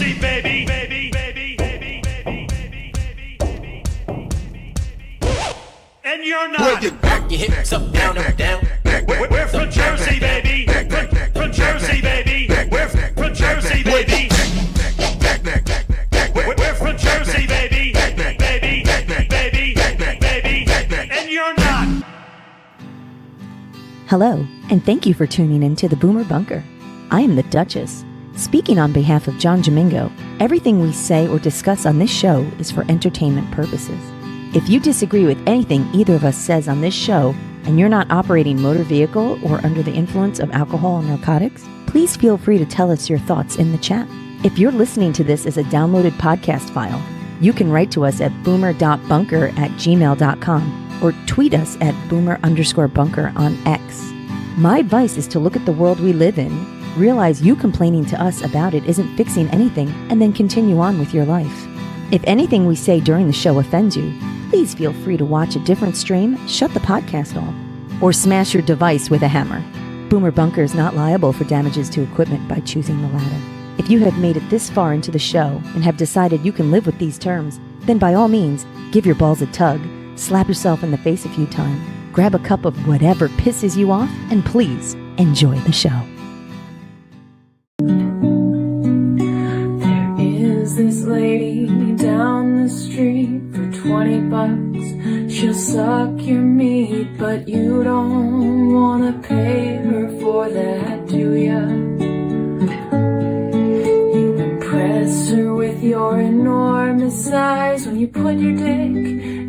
Jersey, baby, baby, baby, baby, baby, baby, baby, baby, baby. And you're not. Back your hips up, down, up, down. We're from Jersey, baby. From Jersey, baby. We're from Jersey, baby. We're from Jersey, baby. Baby, baby, baby, and you're not. Hello, and thank you for tuning in to the Boomer Bunker. I am the Duchess. Speaking on behalf of John Domingo, everything we say or discuss on this show is for entertainment purposes. If you disagree with anything either of us says on this show, and you're not operating motor vehicle or under the influence of alcohol or narcotics, please feel free to tell us your thoughts in the chat. If you're listening to this as a downloaded podcast file, you can write to us at boomer.bunker@gmail.com or tweet us at boomer_bunker on X. My advice is to look at the world we live in, realize you complaining to us about it isn't fixing anything, and then continue on with your life. If anything we say during the show offends you, please feel free to watch a different stream, shut the podcast off, or smash your device with a hammer. Boomer Bunker is not liable for damages to equipment by choosing the latter. If you have made it this far into the show and have decided you can live with these terms, then by all means, give your balls a tug, slap yourself in the face a few times, grab a cup of whatever pisses you off, and please enjoy the show. There is this lady down the street for $20. She'll suck your meat, but you don't wanna pay her for that, do ya? Impress her with your enormous size when you put your dick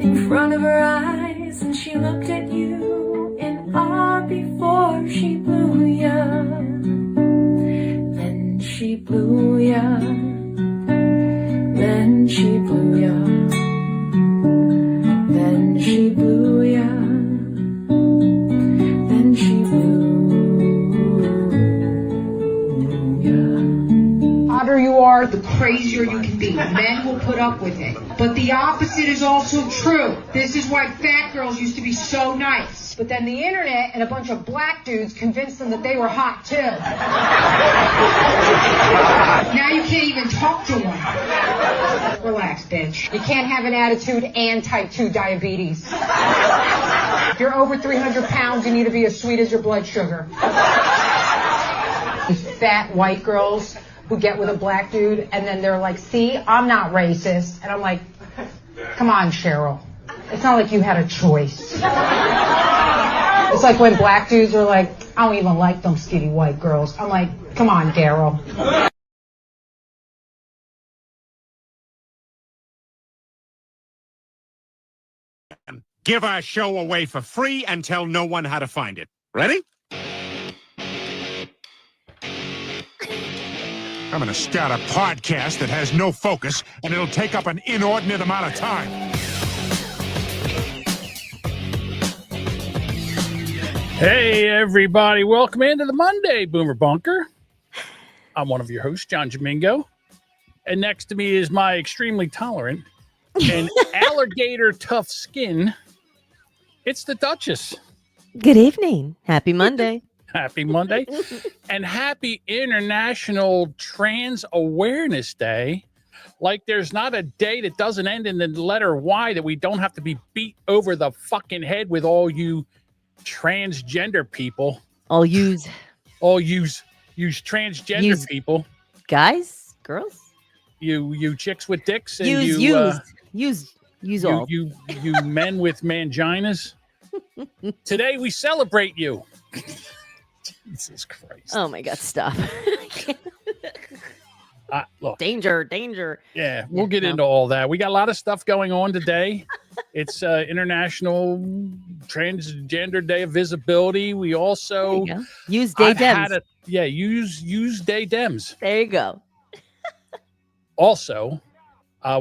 in front of her eyes, and she looked at you in awe before she blew ya. Then she blew ya. Then she blew ya. Then she blew ya. Then she blew ya. The hotter you are, the crazier you can be. Men will put up with it. But the opposite is also true. This is why fat girls used to be so nice. But then the internet and a bunch of black dudes convinced them that they were hot too. Now you can't even talk to one. Relax, bitch. You can't have an attitude and type 2 diabetes. If you're over 300 pounds, you need to be as sweet as your blood sugar. These fat white girls who get with a black dude and then they're like, see, I'm not racist. And I'm like, come on, Cheryl. It's not like you had a choice. It's like when black dudes are like, I don't even like them skinny white girls. I'm like, come on, Daryl. Give our show away for free and tell no one how to find it. Ready? I'm going to start a podcast that has no focus, and it'll take up an inordinate amount of time. Hey, everybody. Welcome into the Monday Boomer Bunker. I'm one of your hosts, John Domingo. And next to me is my extremely tolerant and alligator tough skin. It's the Duchess. Good evening. Happy Monday. Happy Monday. And happy International Trans Awareness Day. Like there's not a day that doesn't end in the letter Y that we don't have to be beat over the fucking head with all you transgender people. I'll use transgender people. Guys, girls. You chicks with dicks and use all. You men with manginas. Today we celebrate you. Jesus Christ. Oh my God, stop. Look, danger. Yeah, we'll get into all that. We got a lot of stuff going on today. It's International Transgender Day of Visibility. We also use day dems. Use day dems. There you go. Also,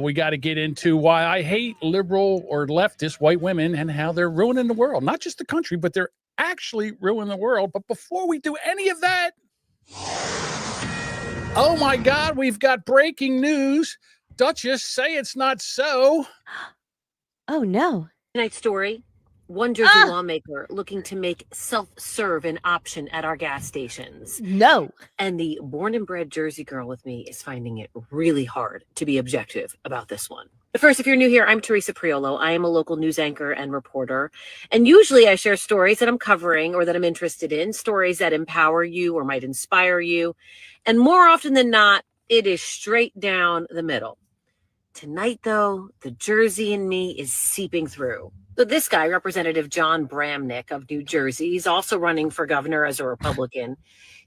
we got to get into why I hate liberal or leftist white women and how they're ruining the world. Not just the country, but they're actually ruining the world. But before we do any of that, oh my God, we've got breaking news. Duchess, say it's not so. Oh no. Tonight's story one Jersey lawmaker looking to make self-serve an option at our gas stations. No. And the born and bred Jersey girl with me is finding it really hard to be objective about this one. But first, if you're new here, I'm Teresa Priolo. I am a local news anchor and reporter. And usually I share stories that I'm covering or that I'm interested in, stories that empower you or might inspire you. And more often than not, it is straight down the middle. Tonight, though, the Jersey in me is seeping through. So this guy, Representative John Bramnick of New Jersey, he's also running for governor as a Republican.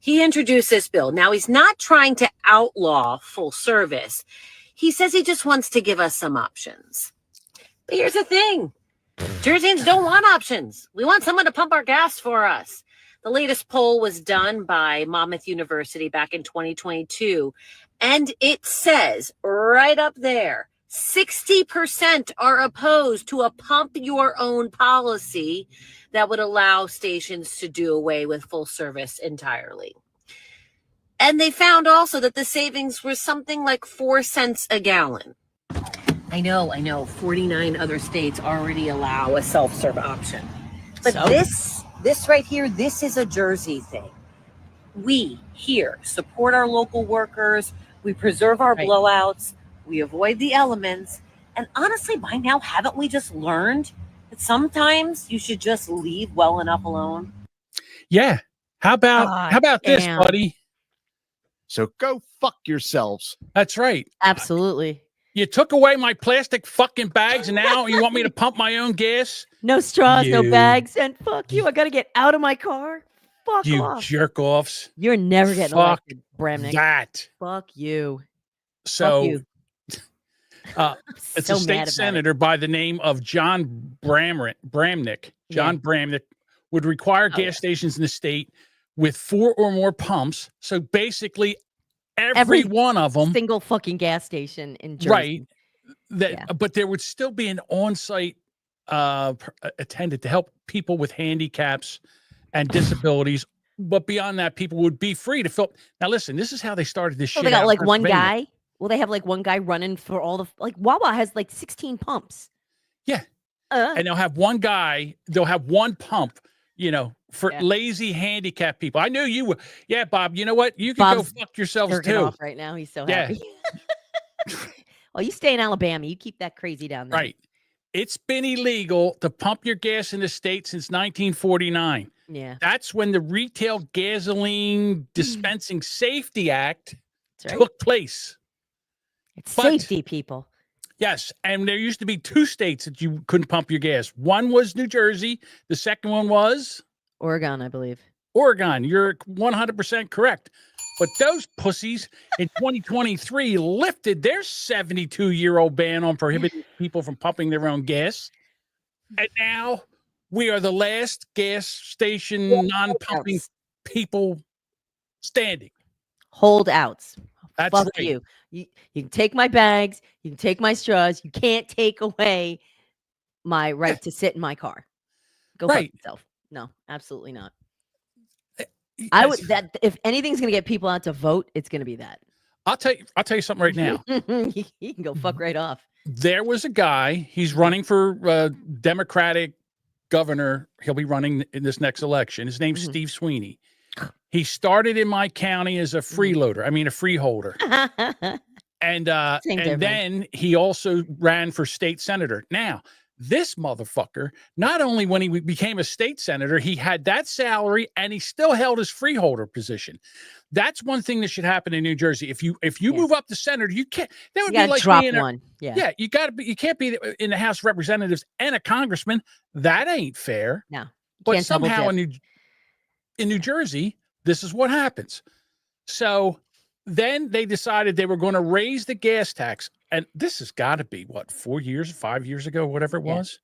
He introduced this bill. Now, he's not trying to outlaw full service. He says he just wants to give us some options. But here's the thing. Jerseyans don't want options. We want someone to pump our gas for us. The latest poll was done by Monmouth University back in 2022. And it says right up there, 60% are opposed to a pump your own policy that would allow stations to do away with full service entirely. And they found also that the savings was something like 4 cents a gallon. I know. 49 other states already allow a self-serve option. But this right here, this is a Jersey thing. We here support our local workers. We preserve our blowouts. We avoid the elements. And honestly, by now, haven't we just learned that sometimes you should just leave well enough alone? Yeah. How about this, buddy? So go fuck yourselves. That's right. Absolutely. You took away my plastic fucking bags, and now you want me to pump my own gas? No straws, no bags, and fuck you. I got to get out of my car. Fuck You off. jerk offs. You're never getting Fuck elected, Bramnick. that. Fuck you. So, Fuck you. it's so a state senator by the name of John Bramnick. John Bramnick would require gas stations in the state with 4 or more pumps. So basically, every one of them, single fucking gas station in Jersey. Right. But there would still be an on-site attendant to help people with handicaps and disabilities. But beyond that, people would be free to fill. Now, listen, this is how they started this shit. They got out like in one Pennsylvania. guy. Well, they have like one guy running for all the Wawa has like 16 pumps. Yeah. And they'll have one guy, they'll have one pump, for lazy handicapped people. I knew you were. Yeah, Bob, you know what? You can go fuck yourselves too. Off right now. He's so happy. Well, you stay in Alabama. You keep that crazy down there. Right. It's been illegal to pump your gas in the state since 1949. Yeah. That's when the Retail Gasoline Dispensing Safety Act right. took place. It's safety, people. Yes, and there used to be 2 states that you couldn't pump your gas. One was New Jersey. The second one was? Oregon, I believe. Oregon. You're 100% correct. But those pussies in 2023 lifted their 72-year-old ban on prohibiting people from pumping their own gas. And now we are the last gas station non-pumping people standing. Holdouts. That's Fuck right. you. You can take my bags. You can take my straws. You can't take away my right to sit in my car. Go fuck yourself. No, absolutely not. I would if anything's gonna get people out to vote, it's gonna be that. I'll tell you something right now. He can go fuck right off. There was a guy. He's running for Democratic governor. He'll be running in this next election. His name's Steve Sweeney. He started in my county as a freeholder. And then he also ran for state senator. Now, this motherfucker, not only when he became a state senator, he had that salary and he still held his freeholder position. That's one thing that should happen in New Jersey. If you move up to senator, you can't. That would be like drop being one. Yeah, you got to be. You can't be in the House of Representatives and a congressman. That ain't fair. No, but somehow in New Jersey, this is what happens. So then they decided they were going to raise the gas tax. And this has got to be, 4 years, 5 years ago, whatever it was.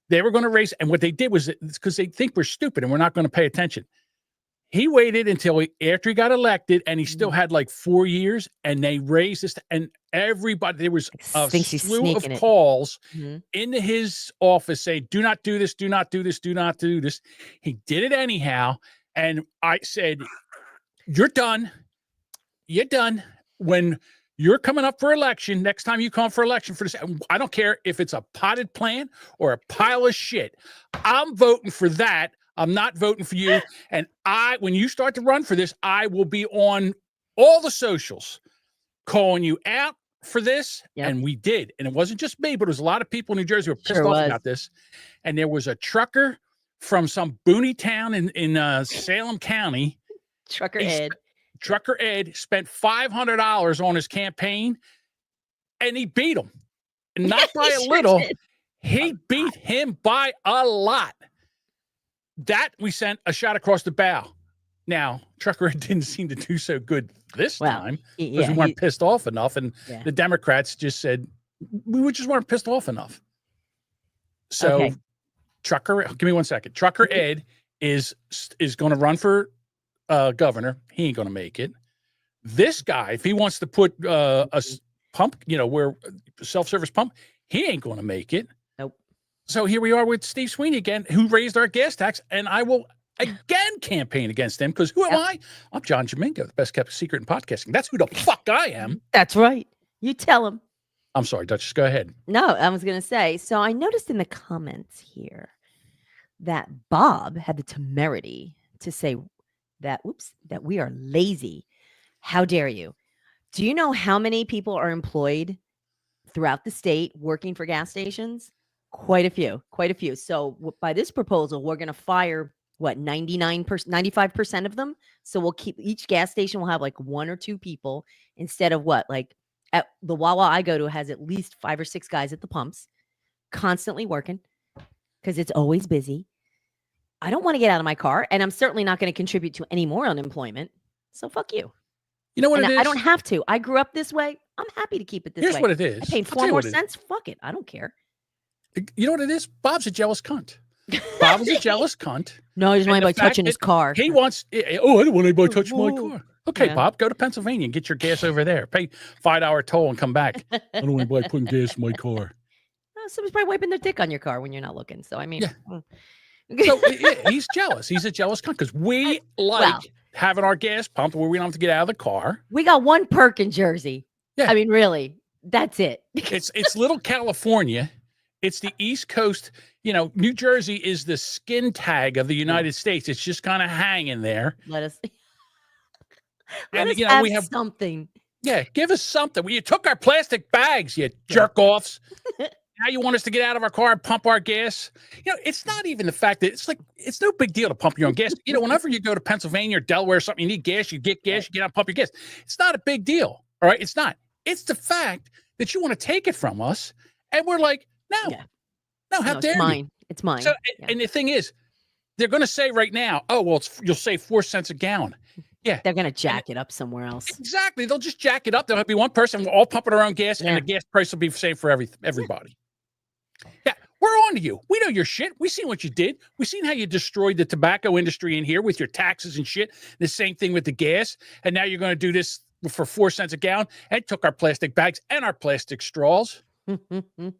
They were going to raise. And what they did was because they think we're stupid and we're not going to pay attention. He waited until after he got elected and he still had like 4 years and they raised this. And everybody, there was a slew of calls into his office saying, do not do this, do not do this, do not do this. He did it anyhow. And I said, you're done. You're done. When you're coming up for election. Next time you come for election for this, I don't care if it's a potted plant or a pile of shit. I'm voting for that. I'm not voting for you. And when you start to run for this, I will be on all the socials calling you out for this. Yep. And we did. And it wasn't just me, but it was a lot of people in New Jersey who were pissed Sure off was. about this. And there was a trucker from some boony town in Salem County. Trucker Ed. Trucker Ed spent $500 on his campaign, and he beat him. And not by a little. He beat him by a lot. That we sent a shot across the bow. Now, Trucker Ed didn't seem to do so good this time because we weren't pissed off enough. And the Democrats just said, we just weren't pissed off enough. So Trucker, give me 1 second. Trucker Ed is going to run for governor. He ain't going to make it. This guy, if he wants to put a pump, where self-service pump, he ain't going to make it. Nope. So here we are with Steve Sweeney again, who raised our gas tax, and I will again campaign against him because who am I? I'm John Domingo, the best kept secret in podcasting. That's who the fuck I am. That's right. You tell him. I'm sorry, Duchess. Go ahead. No, I was going to say, so I noticed in the comments here that Bob had the temerity to say that we are lazy. How dare you? Do you know how many people are employed throughout the state working for gas stations? Quite a few. So by this proposal, we're going to fire 99%, 95% of them. So we'll keep each gas station will have like 1 or 2 people instead of at the Wawa I go to has at least 5 or 6 guys at the pumps constantly working because it's always busy. I don't want to get out of my car, and I'm certainly not going to contribute to any more unemployment. So fuck you. You know what it is? I don't have to. I grew up this way. I'm happy to keep it this way. Here's what it is. I paid 4 more cents. Fuck it. I don't care. You know what it is? Bob's a jealous cunt. Bob is a jealous cunt. No, he doesn't want anybody touching his car. He wants, I don't want anybody touching my car. Okay, Bob, go to Pennsylvania and get your gas over there. Pay $5 toll and come back. I don't want anybody putting gas in my car. Somebody's probably wiping their dick on your car when you're not looking. So, I mean. So he's jealous. He's a jealous cunt because we having our gas pumped where we don't have to get out of the car. We got one perk in Jersey. Yeah. I mean, really, that's it. It's little California. It's the East Coast. New Jersey is the skin tag of the United States. It's just kind of hanging there. Let us and have we have something. Yeah, give us something. Well, you took our plastic bags, you jerk offs. Now you want us to get out of our car and pump our gas? It's not even the fact that it's no big deal to pump your own gas. Whenever you go to Pennsylvania or Delaware or something, you need gas, you get gas, you get out and pump your gas. It's not a big deal. All right. It's not. It's the fact that you want to take it from us. And we're like, no, how dare it's mine. It's mine. So, and the thing is, they're going to say right now, oh, well, you'll save 4 cents a gallon. Yeah. They're going to jack it up somewhere else. Exactly. They'll just jack it up. There'll be one person, we'll all pumping our own gas, and the gas price will be the same for everybody. Yeah, we're on to you. We know your shit. We seen what you did. We seen how you destroyed the tobacco industry in here with your taxes and shit. The same thing with the gas. And now you're going to do this for 4 cents a gallon and took our plastic bags and our plastic straws.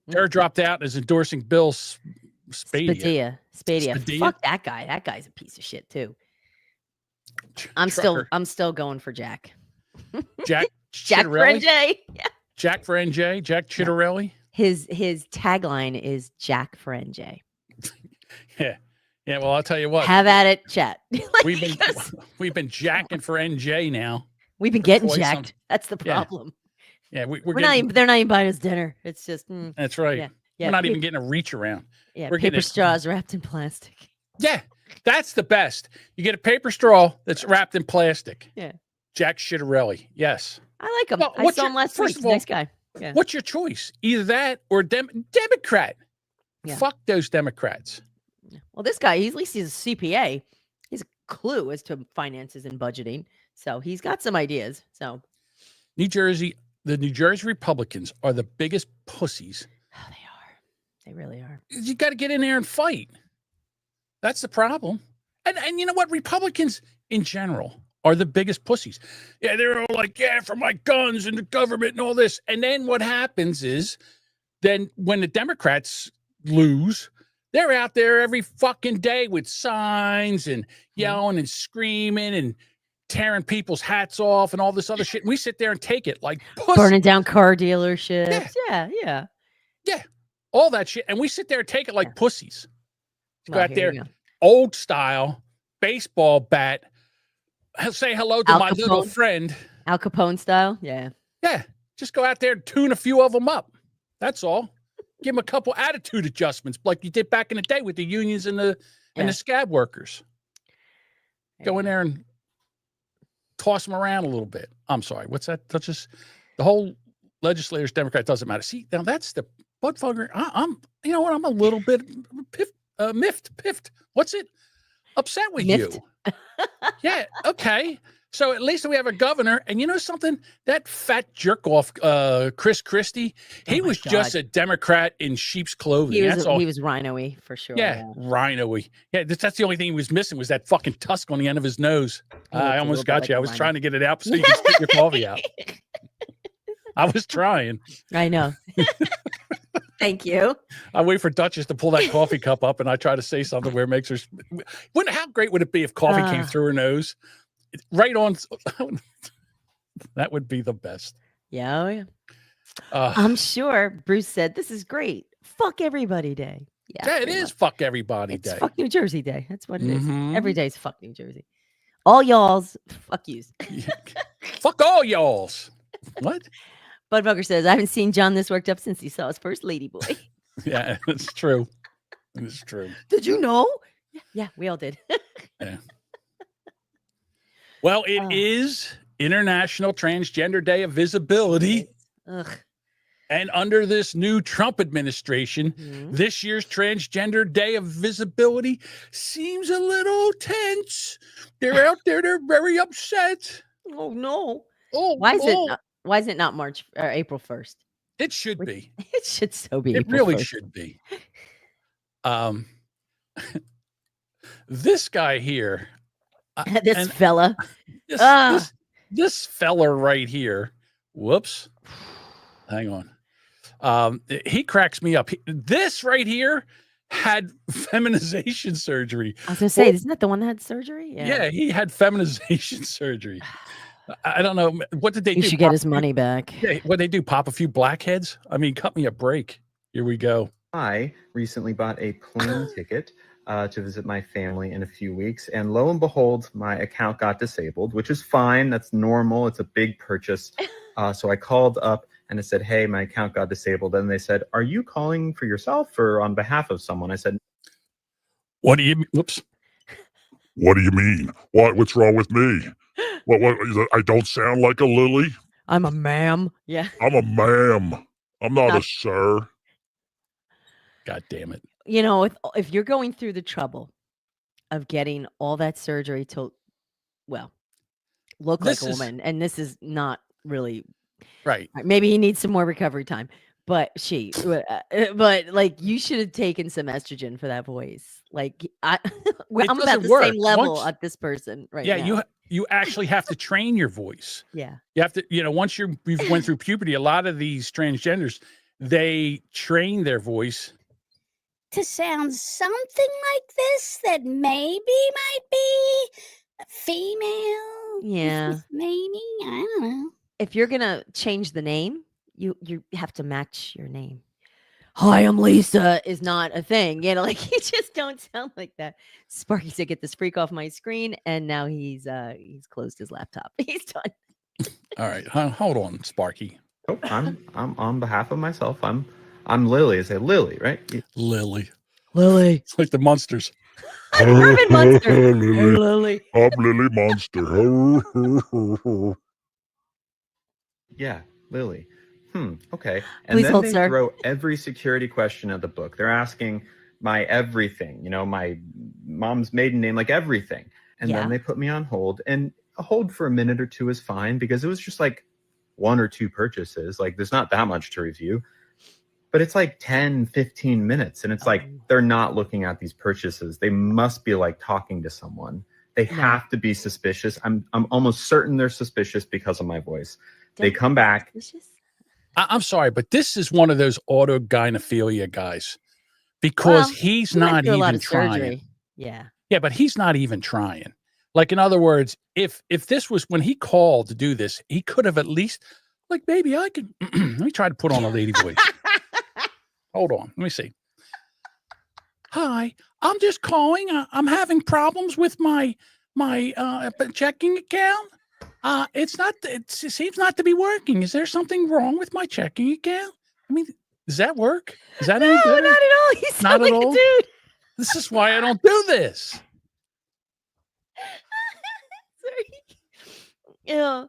Jared dropped out and is endorsing Bill Spadia. Spadia. Fuck that guy. That guy's a piece of shit too. I'm still going for Jack. Jack for NJ. Yeah. Jack for NJ. Jack Chitterelli. His tagline is Jack for NJ. Yeah. Well, I'll tell you what. Have at it, chat. We've been jacking for NJ now. We've been getting jacked. That's the problem. Yeah, they're not even buying us dinner. It's just that's right. Yeah. We're not even getting a reach around. Yeah, paper straws wrapped in plastic. Yeah, that's the best. You get a paper straw that's wrapped in plastic. Yeah. Jack Chitterelli. Yes. I like him. Well, I saw him last week. Nice guy. Yeah. What's your choice? Either that or Democrat. Yeah. Fuck those Democrats. Well, this guy, at least he's a CPA. He's a clue as to finances and budgeting. So he's got some ideas. So the New Jersey Republicans are the biggest pussies. Oh, they are. They really are. You got to get in there and fight. That's the problem. And you know what? Republicans in general are the biggest pussies. Yeah, they're all like, for my guns and the government and all this. And then what happens is then when the Democrats lose, they're out there every fucking day with signs and yelling and screaming and tearing people's hats off and all this other shit. And we sit there and take it like pussies. Burning down car dealerships. Yeah. Yeah. All that shit. And we sit there and take it like pussies. Go Well, out there, here you go. old style, baseball bat. Say hello to Al my little Capone? friend. Al Capone style. Yeah. Yeah. Just go out there and tune a few of them up. That's all. Give them a couple attitude adjustments like you did back in the day with the unions and the scab workers. Go in there and toss them around a little bit. I'm sorry. What's that? That's just the whole legislators, Democrat, doesn't matter. See, now that's the buttfucker. I'm you know what? I'm a little bit miffed. What's it? Upset with Miffed? you. Yeah. Okay. So at least we have a governor. And you know something? That fat jerk off, Chris Christie, he was just a Democrat in sheep's clothing. He was rhino-y for sure. Yeah, rhino-y. Yeah, that's the only thing he was missing was that fucking tusk on the end of his nose. I almost got you. I was trying to get it out so you could spit your coffee out. I was trying. I know. Thank you. I wait for Duchess to pull that coffee cup up, and I try to say something where it makes her. How great would it be if coffee came through her nose, right on? That would be the best. Yeah, oh yeah. I'm sure Bruce said this is great. Fuck everybody day. Yeah, it is fuck everybody day. Fuck New Jersey day. That's what it is. Every day is fuck New Jersey. All y'all's fuck yous. Fuck all y'all's. What? Budbugger says, I haven't seen John this worked up since he saw his first lady boy. Yeah, it's true. It's true. Did you know? Yeah, we all did. Yeah. Well, it is International Transgender Day of Visibility. Ugh. And under this new Trump administration, this year's Transgender Day of Visibility seems a little tense. They're out there. They're very upset. Oh, no. Oh, Why is it not March or April 1st? It should be. It should so be. It April really 1st. should be. This guy here. This fella. This fella right here. Whoops. Hang on. He cracks me up. This right here had feminization surgery. I was going to say, isn't that the one that had surgery? Yeah, he had feminization surgery. I don't know. What did they do? He should get his money back. Yeah, what they do? Pop a few blackheads? I mean, cut me a break. Here we go. I recently bought a plane ticket to visit my family in a few weeks, and lo and behold, my account got disabled, which is fine. That's normal. It's a big purchase. So I called up and I said, hey, my account got disabled. And they said, are you calling for yourself or on behalf of someone? I said, what do you mean? Whoops. What do you mean? What's wrong with me? What, I don't sound like a lily? I'm a ma'am. Yeah. I'm a ma'am. I'm not a sir. God damn it. You know, if you're going through the trouble of getting all that surgery to, well, look like a woman, and this is not really right. Maybe he needs some more recovery time, but but like you should have taken some estrogen for that voice. Like I'm about the same level at this person right now. Yeah, you actually have to train your voice. Yeah. You have to, once you've went through puberty, a lot of these transgenders, they train their voice to sound something like this that maybe might be female. Yeah. Maybe. I don't know. If you're going to change the name, you have to match your name. Hi, I'm Lisa is not a thing. Like you just don't sound like that. Sparky said, get this freak off my screen. And now he's closed his laptop. He's done. All right. Hold on, Sparky. Oh, I'm on behalf of myself. I'm Lily. I say Lily, right? Lily. It's like the Munsters. I'm Urban Munster. Lily. Lily. I'm Lily Monster. Yeah, Lily. Okay. And Please then hold, they sir. throw every security question of the book. They're asking my everything, my mom's maiden name, like everything. And then they put me on hold, and a hold for a minute or two is fine because it was just like 1 or 2 purchases. Like there's not that much to review, but it's like 10, 15 minutes. And it's like, they're not looking at these purchases. They must be like talking to someone. They have to be suspicious. I'm almost certain they're suspicious because of my voice. They come back. I'm sorry, but this is one of those autogynephilia guys because he's not even trying. Yeah. Yeah, but he's not even trying. Like, in other words, if this was when he called to do this, he could have at least, like, maybe I can. Let me try to put on a lady voice. Hold on. Let me see. Hi, I'm just calling. I'm having problems with my checking account. It seems not to be working. Is there something wrong with my checking account? I mean, does that work? Is that any better? Not at all. You sound Not like at a all? dude. This is why I don't do this. Sorry.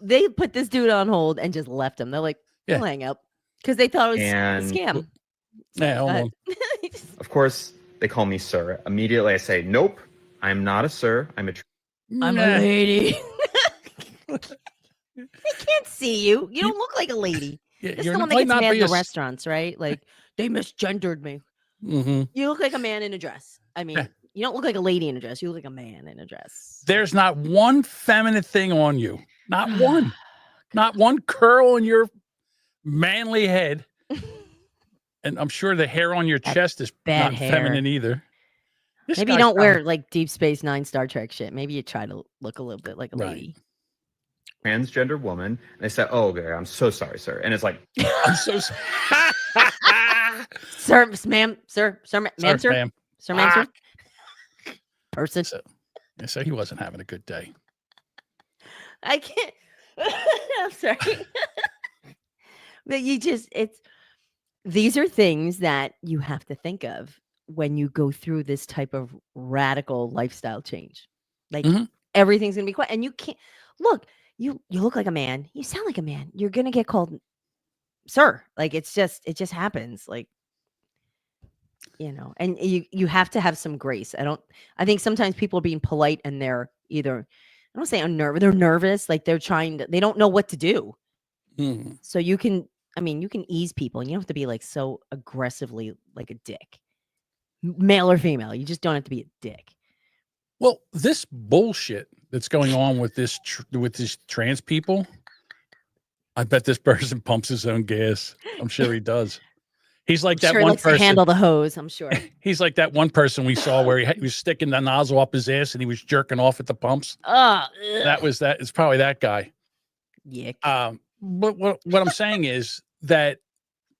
They put this dude on hold and just left him. They're like, we'll hang up because they thought it was And- a scam. Yeah, hold on. Of course, they call me sir. Immediately, I say, "Nope, I'm not a sir. I'm a." I'm a lady. They can't see you. You don't look like a lady. Yeah, This is you're the one not- that might gets not mad be in a the s- restaurants, right? Like, they misgendered me. Mm-hmm. You look like a man in a dress. I mean, you don't look like a lady in a dress. You look like a man in a dress. There's not one feminine thing on you. Not one. Not one curl on your manly head. And I'm sure the hair on your chest is bad not hair. feminine either. This Maybe you guy's don't probably- wear like Deep Space Nine Star Trek shit. Maybe you try to look a little bit like a lady. Transgender woman. And they say, "Oh, okay, I'm so sorry, sir." And it's like, I'm so sorry. Sir, ma'am, sir, ma'am, sir, ma'am. sir, ma'am, sir. Person. So he wasn't having a good day. I can't. I'm sorry. But these are things that you have to think of when you go through this type of radical lifestyle change. Like everything's gonna be quiet, and you can't look. You look like a man. You sound like a man. You're gonna get called sir. Like it just happens. Like, and you have to have some grace. I think sometimes people are being polite and they're either, I don't say unnerved, they're nervous, like they don't know what to do. So you can ease people and you don't have to be like so aggressively like a dick, male or female. You just don't have to be a dick. Well, this bullshit that's going on with these trans people, I bet this person pumps his own gas. I'm sure he does. He's like that Sure, he one likes to person. handle the hose, I'm sure. He's like that one person we saw where he was sticking the nozzle up his ass and he was jerking off at the pumps. It's probably that guy. Yick. But what I'm saying is that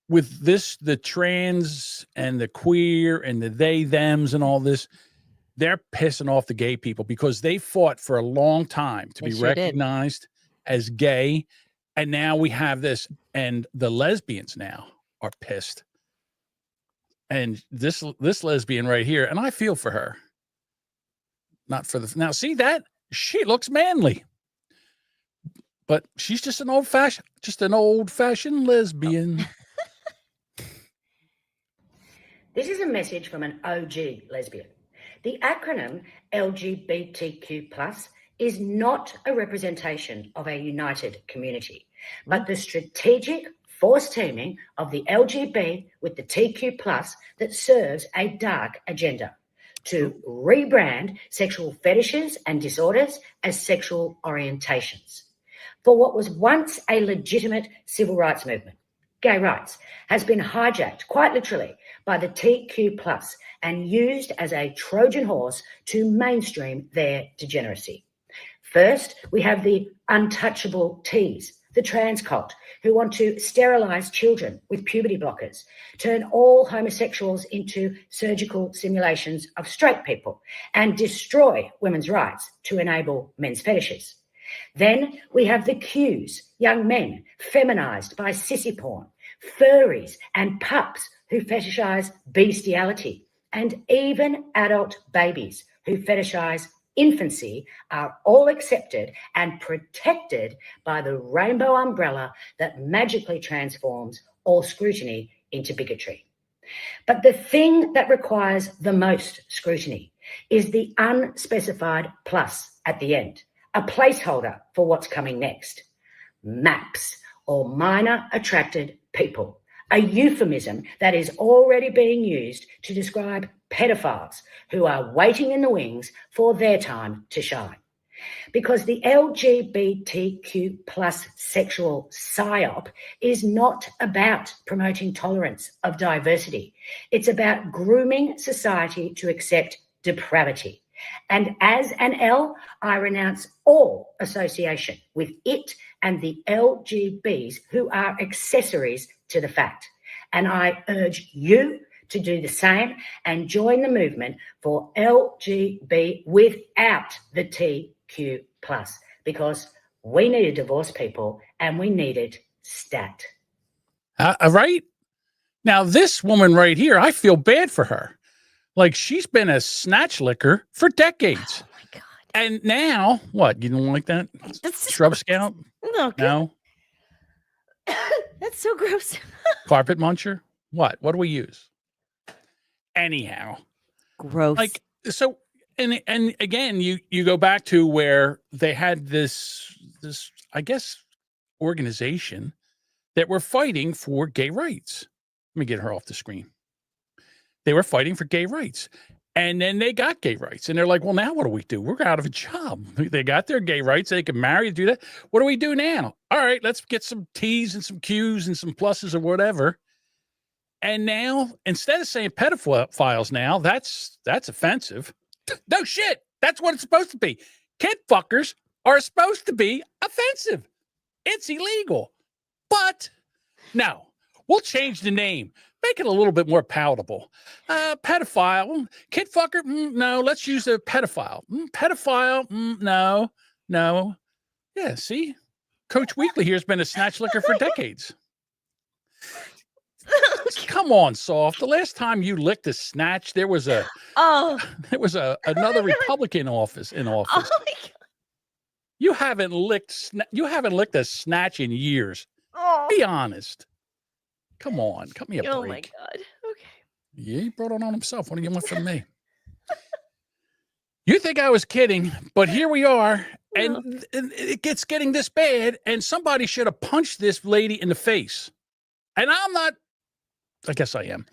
with this, the trans and the queer and the they, thems and all this, they're pissing off the gay people because they fought for a long time to They be sure did. recognized as gay. And now we have this, and the lesbians now are pissed. And this lesbian right here, and I feel for her. Not for now, see that? She looks manly. But she's just an old-fashioned lesbian. This is a message from an OG lesbian. The acronym LGBTQ+ is not a representation of a united community, but the strategic forced teaming of the LGB with the TQ+ that serves a dark agenda to rebrand sexual fetishes and disorders as sexual orientations. For what was once a legitimate civil rights movement, gay rights, has been hijacked quite literally by the TQ+ and used as a Trojan horse to mainstream their degeneracy. First, we have the untouchable Ts, the trans cult, who want to sterilize children with puberty blockers, turn all homosexuals into surgical simulations of straight people, and destroy women's rights to enable men's fetishes. Then we have the Qs, young men feminized by sissy porn, furries and pups who fetishize bestiality, and even adult babies who fetishize infancy are all accepted and protected by the rainbow umbrella that magically transforms all scrutiny into bigotry. But the thing that requires the most scrutiny is the unspecified plus at the end, a placeholder for what's coming next. MAPS, or minor attracted people, a euphemism that is already being used to describe pedophiles who are waiting in the wings for their time to shine. Because the LGBTQ+ sexual psyop is not about promoting tolerance of diversity. It's about grooming society to accept depravity, And as an L, I renounce all association with it and the LGBs who are accessories to the fact. And I urge you to do the same and join the movement for LGB without the TQ+, because we need to divorce people and we need it stat. Right? Now, this woman right here, I feel bad for her. Like, she's been a snatch licker for decades. Oh, my God. And now, what? You don't like that? Shrub Scout? No? That's so gross. Carpet muncher? What do we use? Anyhow. Gross. Like, so, and again, you go back to where they had this, I guess, organization that were fighting for gay rights. Let me get her off the screen. They were fighting for gay rights. And then they got gay rights. And they're like, well, now what do we do? We're out of a job. They got their gay rights. They can marry, do that. What do we do now? All right, let's get some T's and some Q's and some pluses or whatever. And now, instead of saying pedophiles now, that's offensive. No shit. That's what it's supposed to be. Kid fuckers are supposed to be offensive. It's illegal. But no, we'll change the name. Make it a little bit more palatable. Pedophile, kid fucker, no, let's use a pedophile. Pedophile, no. Yeah, see? Coach Weekly here has been a snatch licker for decades. Come on, Soft. The last time you licked a snatch, there was another Republican in office. Oh my God. You haven't licked a snatch in years. Oh. Be honest. Come on, cut me a break. Oh my God. Okay. Yeah, he brought it on himself. What do you want from me? You think I was kidding, but here we are, and it gets getting this bad, and somebody should have punched this lady in the face. And I'm not, I guess I am.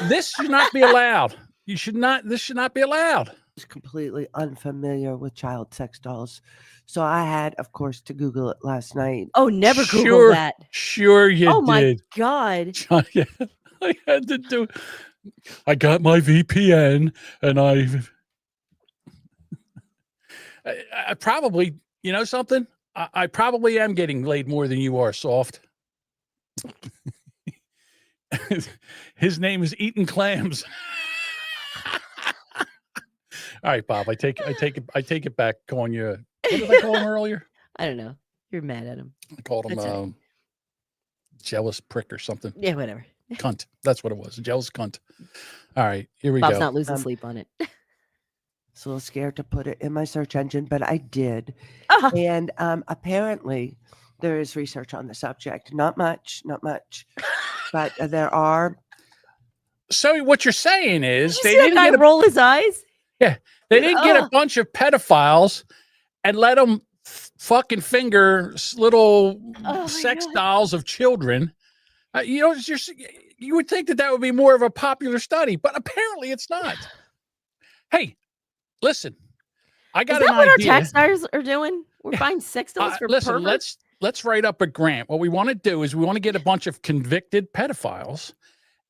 This should not be allowed. This should not be allowed. Completely unfamiliar with child sex dolls. So I had, of course, to Google it last night. Oh, never Google that. Sure you did. Oh my God. Yeah, I had to do. I got my VPN and I probably, you know something? I probably am getting laid more than you are, Soft. His name is Eating Clams. All right, Bob. I take it back. Calling you. What did I call him earlier? I don't know. You're mad at him. I called him That's right. jealous prick or something. Yeah, whatever. Cunt. That's what it was. A jealous cunt. All right, here we go. Bob's not losing sleep on it. So a little scared to put it in my search engine, but I did. And apparently there is research on the subject. Not much, but there are. So what you're saying is they didn't roll his eyes. Yeah, they didn't get a bunch of pedophiles and let them fucking finger little sex dolls of children. You would think that would be more of a popular study, but apparently it's not. Hey, listen, I got an idea. Is that what our tax stars are doing? We're buying sex dolls for listen, perverts? let's write up a grant. What we want to do is we want to get a bunch of convicted pedophiles.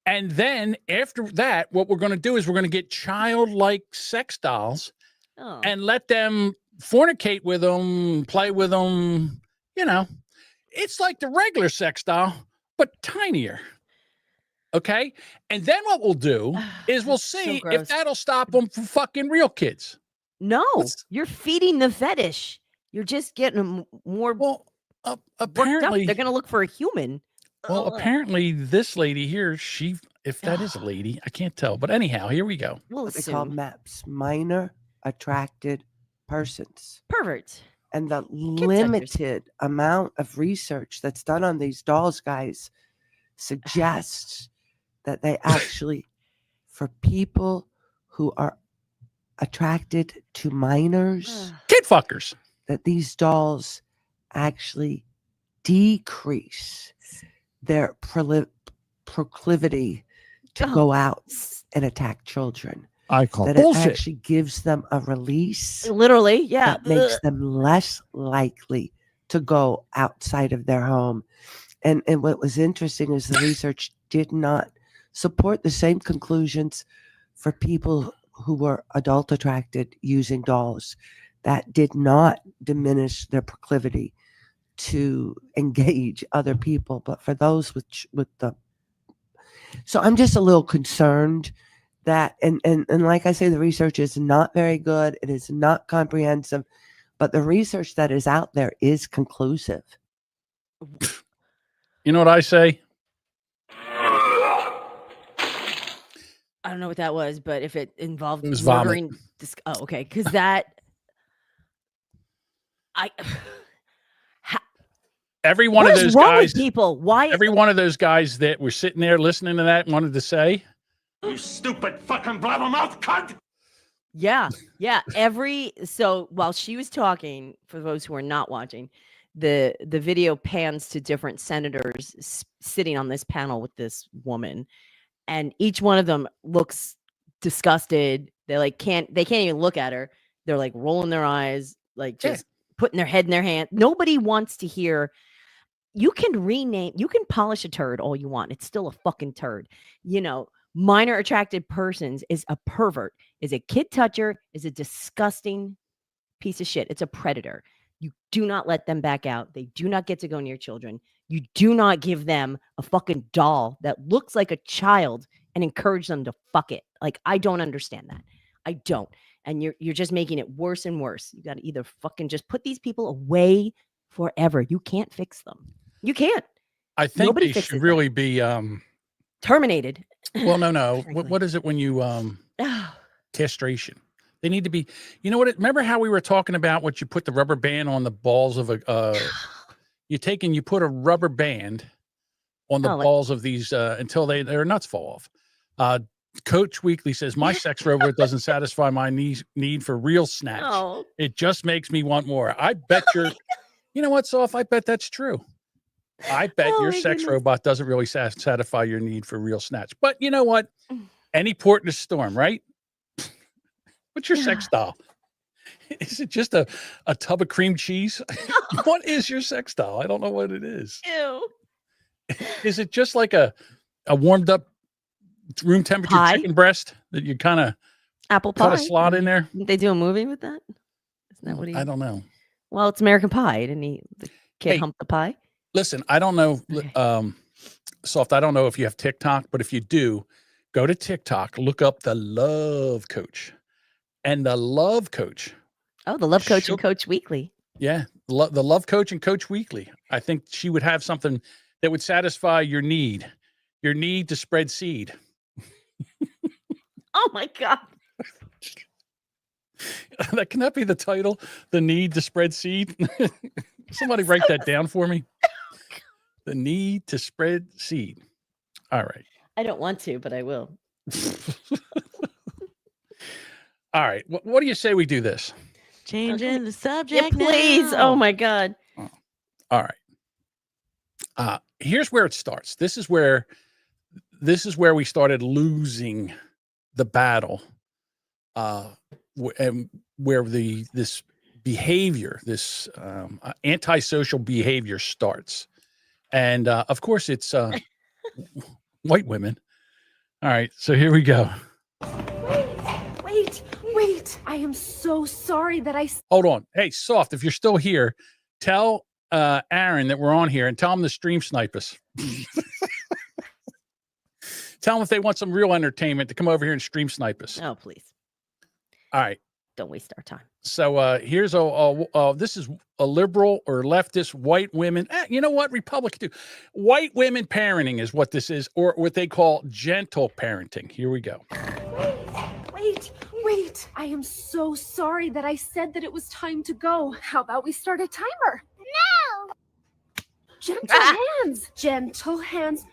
And then after that, what we're going to do is we're going to get childlike sex dolls and let them fornicate with them, play with them. You know, it's like the regular sex doll, but tinier. Okay. And then what we'll do is we'll see if that'll stop them from fucking real kids. No, you're feeding the fetish. You're just getting them more. Well, apparently they're going to look for a human. Well, apparently this lady here, if that is a lady, I can't tell. But anyhow, here we go. What they call MAPS, minor attracted persons. Perverts. And the limited amount of research that's done on these dolls, guys, suggests that they actually, for people who are attracted to minors, kid fuckers, that these dolls actually decrease their proclivity to go out and attack children. I call that bullshit. It actually gives them a release. Literally, yeah. That makes them less likely to go outside of their home. And what was interesting is the research did not support the same conclusions for people who were adult attracted using dolls. That did not diminish their proclivity to engage other people, but for those with the, so I'm just a little concerned that, and like I say, the research is not very good. It is not comprehensive, but the research that is out there is conclusive. You know what I say? I don't know what that was, but if it involved It was vomit. murdering, oh, okay, because that Every one what of is those wrong guys, with people? Why? every one of those guys that were sitting there listening to that wanted to say, You stupid fucking blabbermouth cunt! Yeah. So while she was talking, for those who are not watching, the video pans to different senators sitting on this panel with this woman, and each one of them looks disgusted. They can't even look at her. They're like rolling their eyes, like just putting their head in their hand. Nobody wants to hear. You can polish a turd all you want. It's still a fucking turd. Minor attracted persons is a pervert, is a kid toucher, is a disgusting piece of shit. It's a predator. You do not let them back out. They do not get to go near children. You do not give them a fucking doll that looks like a child and encourage them to fuck it. Like, I don't understand that. I don't. And you're just making it worse and worse. You got to either fucking just put these people away forever. You can't fix them. You can't. I think Nobody they fixes should them. really be Terminated. well, no. What is it when you castration? They need to be, you know what? Remember how we were talking about what you put the rubber band on the balls of a, you put a rubber band on the balls of these until their nuts fall off. Coach Weekly says, my sex robot doesn't satisfy my need for real snatch. Oh. It just makes me want more. I bet you know what, Soph? I bet that's true. I bet your sex robot doesn't really satisfy your need for real snatch. But you know what? Any port in a storm, right? What's your sex doll? Is it just a tub of cream cheese? What is your sex doll? I don't know what it is. Ew. Is it just like a warmed up room temperature chicken breast that you kind of apple pie cut a slot in there? Didn't they do a movie with that? Isn't that what he? I don't know. Well, it's American Pie. Didn't the kid hump the pie? Listen, I don't know, Soft. I don't know if you have TikTok, but if you do, go to TikTok, look up the Love Coach, and the Love Coach. Oh, the Love Coach and Coach Weekly. Yeah, the Love Coach and Coach Weekly. I think she would have something that would satisfy your need to spread seed. Oh my God. Can that be the title? The need to spread seed? Somebody write that down for me. The need to spread seed. All right. I don't want to, but I will. All right. What do you say we do this? Changing the subject, please. Now. Oh my God. All right. Here's where it starts. This is where we started losing the battle. And where this behavior, this antisocial behavior starts. And of course, it's white women. All right, so here we go. Wait. I am so sorry that I... Hold on. Hey, Soft, if you're still here, tell Aaron that we're on here and tell him to stream snipe us. Tell them if they want some real entertainment to come over here and stream snipe us. Oh, please. All right. Don't waste our time. So here's this is a liberal or leftist white women. You know what? Republican too. White women parenting is what this is, or what they call gentle parenting. Here we go. Wait. I am so sorry that I said that it was time to go. How about we start a timer? No! Gentle hands.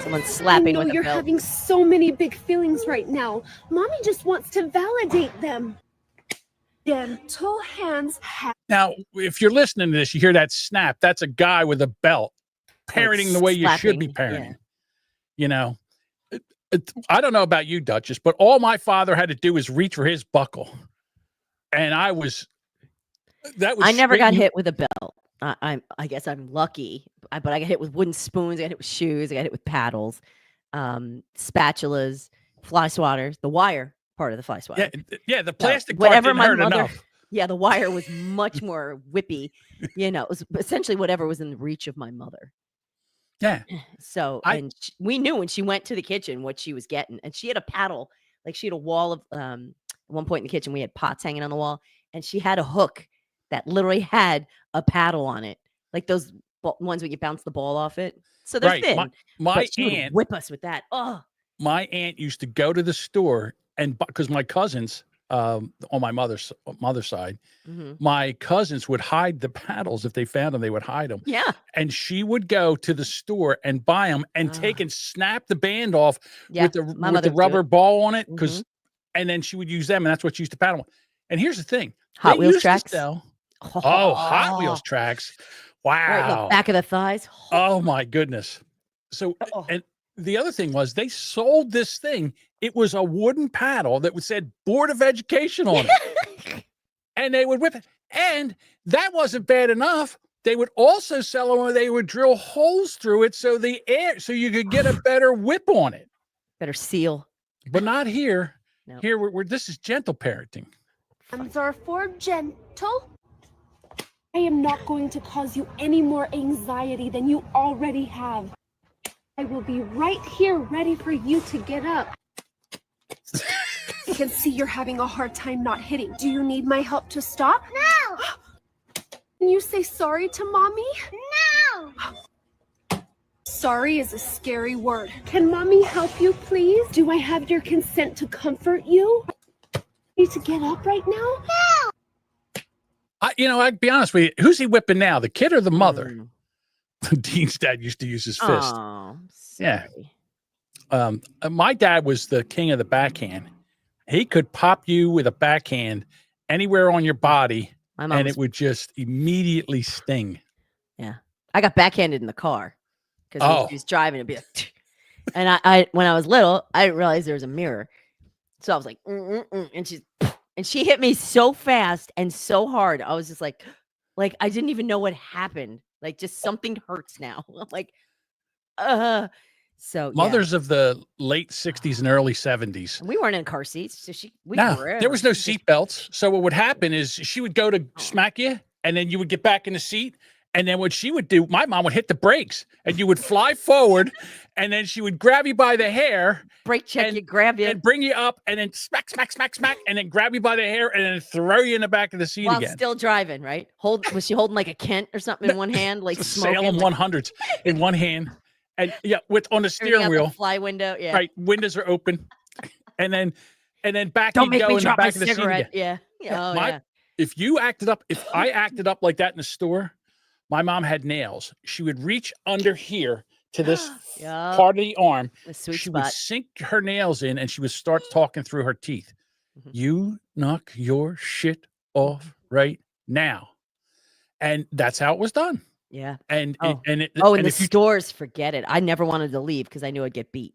Someone's slapping with a you're belt. Having so many big feelings right now. Mommy just wants to validate them. Gentle hands. Now, if you're listening to this, you hear that snap. That's a guy with a belt parenting the way you should be parenting. Yeah. You know, I don't know about you, Duchess, but all my father had to do was reach for his buckle, and I never got hit with a belt. I guess I'm lucky, but I got hit with wooden spoons. I got hit with shoes. I got hit with paddles, spatulas, fly swatters, the wire part of the fly swatter. Yeah. The So, plastic part whatever didn't my hurt mother. enough. Yeah, the wire was much more whippy. It was essentially whatever was in the reach of my mother. Yeah. So, we knew when she went to the kitchen what she was getting, and she had a paddle. Like she had a wall of at one point in the kitchen we had pots hanging on the wall, and she had a hook that literally had a paddle on it, like those ones where you bounce the ball off it. So they're Right. thin. My but she would aunt whip us with that. Oh, my aunt used to go to the store and because my cousins on my mother's side, Mhm. my cousins would hide the paddles if they found them. They would hide them. Yeah. And she would go to the store and buy them and take and snap the band off Yeah, with my the mother would do rubber it. ball on it Mhm. and then she would use them and that's what she used to paddle on. And here's the thing: Hot they Wheels used to tracks? sell- Oh, Hot Wheels tracks! Right in the Wow! back of the thighs. Oh my goodness! So and the other thing was they sold this thing. It was a wooden paddle that said Board of Education on it. And they would whip it. And that wasn't bad enough. They would also sell it where they would drill holes through it so you could get a better whip on it. Better seal. But not here. No. Here this is gentle parenting. Arms are for gentle. I am not going to cause you any more anxiety than you already have. I will be right here ready for you to get up. I can see you're having a hard time not hitting. Do you need my help to stop? No! Can you say sorry to mommy? No! Sorry is a scary word. Can mommy help you, please? Do I have your consent to comfort you? Need to get up right now? No! I'd be honest with you. Who's he whipping now? The kid or the mother? Dean's dad used to use his fist. Oh, yeah. My dad was the king of the backhand. He could pop you with a backhand anywhere on your body, and it would just immediately sting. Yeah. I got backhanded in the car because he was driving. It'd be like, and I when I was little, I didn't realize there was a mirror. So I was like, and she hit me so fast and so hard. I was just like I didn't even know what happened. Like just something hurts now. I'm like, so Mothers of the late 60s and early 70s. we weren't in car seats, so There was no seat belts. So what would happen is she would go to smack you, and then you would get back in the seat. And then what she would do, my mom would hit the brakes, and you would fly forward, and then she would grab you by the hair, brake check you, grab you, and bring you up, and then smack, smack, smack, smack, and then grab you by the hair, and then throw you in the back of the seat while again. still driving, right? Was she holding like a Kent or something in one hand, like smoking? Salem 100s in one hand. And on the steering wheel, fly window, yeah, right. Windows are open, and then back. Don't you make go me in the drop my back of the seat cigarette. again. Yeah. If I acted up like that in the store, my mom had nails. She would reach under here to this part of the arm. She would sink her nails in, and she would start talking through her teeth. You knock your shit off right now, and that's how it was done. Yeah. And the stores, forget it. I never wanted to leave because I knew I'd get beat.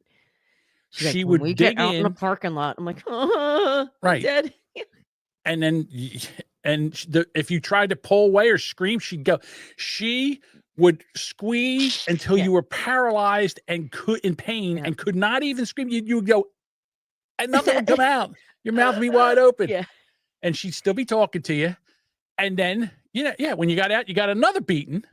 She would would get dig out in the in. parking lot. I'm like, I'm Right. dead. And then if you tried to pull away or scream, she'd go. She would squeeze until you were paralyzed and in pain and could not even scream. You would go, and nothing would come out. Your mouth would be wide open. Yeah. And she'd still be talking to you. And then, when you got out, you got another beating.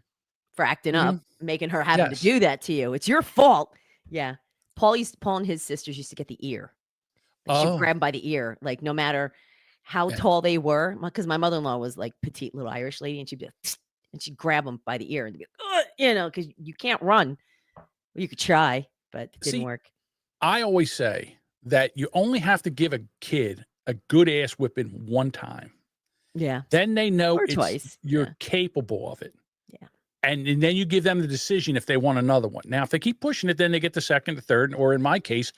For acting up, making her having to do that to you. It's your fault. Yeah. Paul and his sisters used to get the ear. She'd grab them by the ear, like no matter how tall they were. Because my mother-in-law was like petite little Irish lady, and she'd be like, and she'd grab them by the ear and be like, because you can't run. You could try, but it didn't work. I always say that you only have to give a kid a good ass whipping one time. Yeah. Then they know twice. You're capable of it. Yeah. And then you give them the decision if they want another one. Now, if they keep pushing it, then they get the second, the third, or in my case,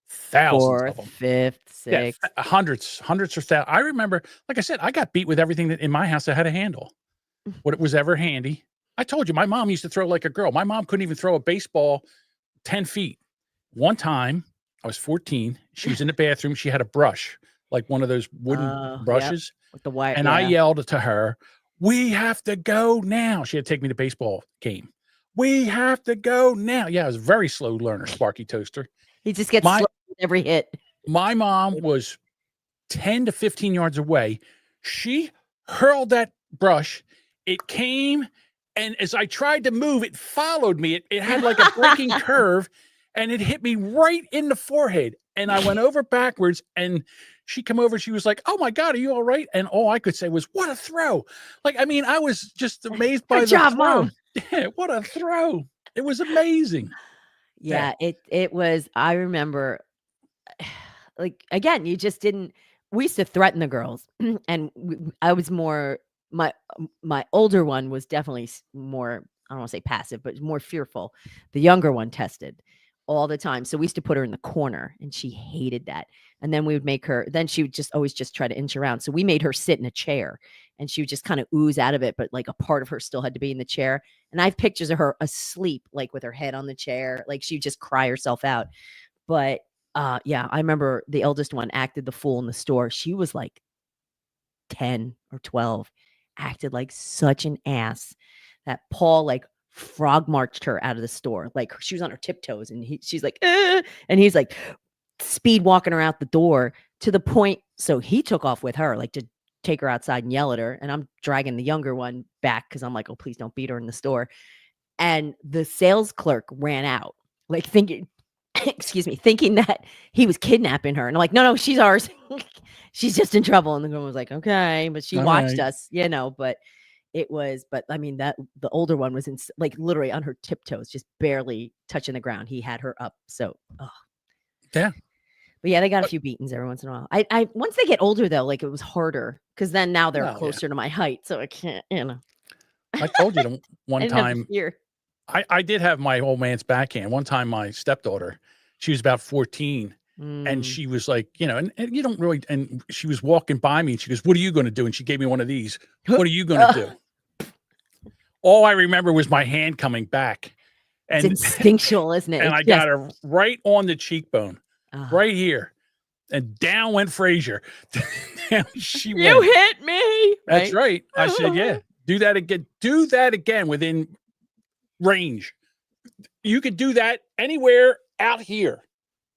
thousands Fourth, of them. fifth, sixth. Yeah, hundreds or thousands. I remember, like I said, I got beat with everything that in my house that had a handle. What it was ever handy. I told you, my mom used to throw like a girl. My mom couldn't even throw a baseball 10 feet. One time, I was 14. She was in the bathroom. She had a brush, like one of those wooden brushes. With the wire. And I yelled to her, we have to go now. She had to take me to baseball game. We have to go now. Yeah, I was a very slow learner, Sparky Toaster. He just gets slow with every hit. My mom was 10 to 15 yards away. She hurled that brush. It came, and as I tried to move, it followed me. It had like a breaking curve, and it hit me right in the forehead. And I went over backwards, and she came over. She was like, "Oh my God, are you all right?" And all I could say was, "What a throw!" Like, I mean, I was just amazed by Good the job, throw. Mom. Yeah, what a throw! It was amazing. Yeah, it was. I remember, like, again, you just didn't. We used to threaten the girls, and I was more. My older one was definitely more. I don't want to say passive, but more fearful. The younger one tested all the time, so we used to put her in the corner, and she hated that. And then we would make her. Then she would just always just try to inch around. So we made her sit in a chair, and she would just kind of ooze out of it, but like a part of her still had to be in the chair. And I have pictures of her asleep, like with her head on the chair, like she'd just cry herself out. But yeah, I remember the eldest one acted the fool in the store. She was like 10 or 12, acted like such an ass that Paul like frog marched her out of the store. Like she was on her tiptoes, and she's like, and he's like speed walking her out the door to the point. So he took off with her, like to take her outside and yell at her. And I'm dragging the younger one back because I'm like, oh, please don't beat her in the store. And the sales clerk ran out, like thinking, excuse me, thinking that he was kidnapping her. And I'm like, no, she's ours. She's just in trouble. And the girl was like, okay, but she watched us, you know, but I mean, that the older one was in like literally on her tiptoes, just barely touching the ground. He had her up. So, yeah. But yeah, they got a few beatings every once in a while. I once they get older though, like it was harder because then now they're closer to my height, so I can't, you know. I told you one time. Here. I did have my old man's backhand. One time, my stepdaughter, she was about 14, and she was like, you know, and you don't really, and she was walking by me, and she goes, "What are you going to do?" And she gave me one of these. What are you going to do? All I remember was my hand coming back. And, it's instinctual, isn't it? And I got her right on the cheekbone, right here. And down went Frazier. She went. You hit me. That's right. I said, yeah, do that again. Do that again within range. You could do that anywhere out here,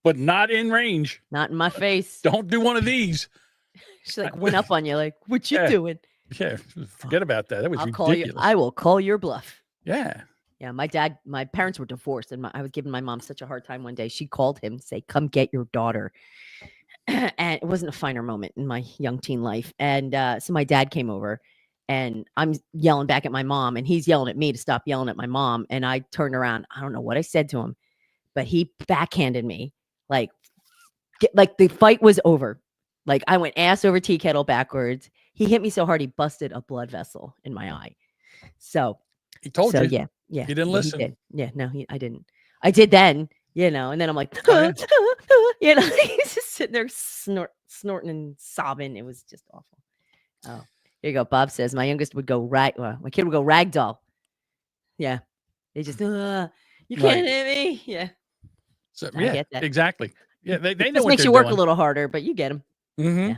but not in range. Not in my face. Don't do one of these. She like went up on you like, what you doing? Yeah, forget about that. That was ridiculous. I will call your bluff. Yeah. Yeah, my parents were divorced, and I was giving my mom such a hard time one day. She called him to say, come get your daughter. And it wasn't a finer moment in my young teen life. And so my dad came over, and I'm yelling back at my mom, and he's yelling at me to stop yelling at my mom. And I turned around. I don't know what I said to him, but he backhanded me. Like the fight was over. Like I went ass over tea kettle backwards. He hit me so hard, he busted a blood vessel in my eye. So he told you. Yeah. You didn't listen. Yeah, no, I didn't. I did then, you know, and then I'm like, you know, he's just sitting there snorting and sobbing. It was just awful. Oh, here you go. Bob says my youngest would go my kid would go ragdoll. Yeah. They just, you can't hit me. Yeah. So, yeah, get that. Exactly. Yeah. They know this what makes you work a little harder, but you get them. Mm-hmm. Yeah.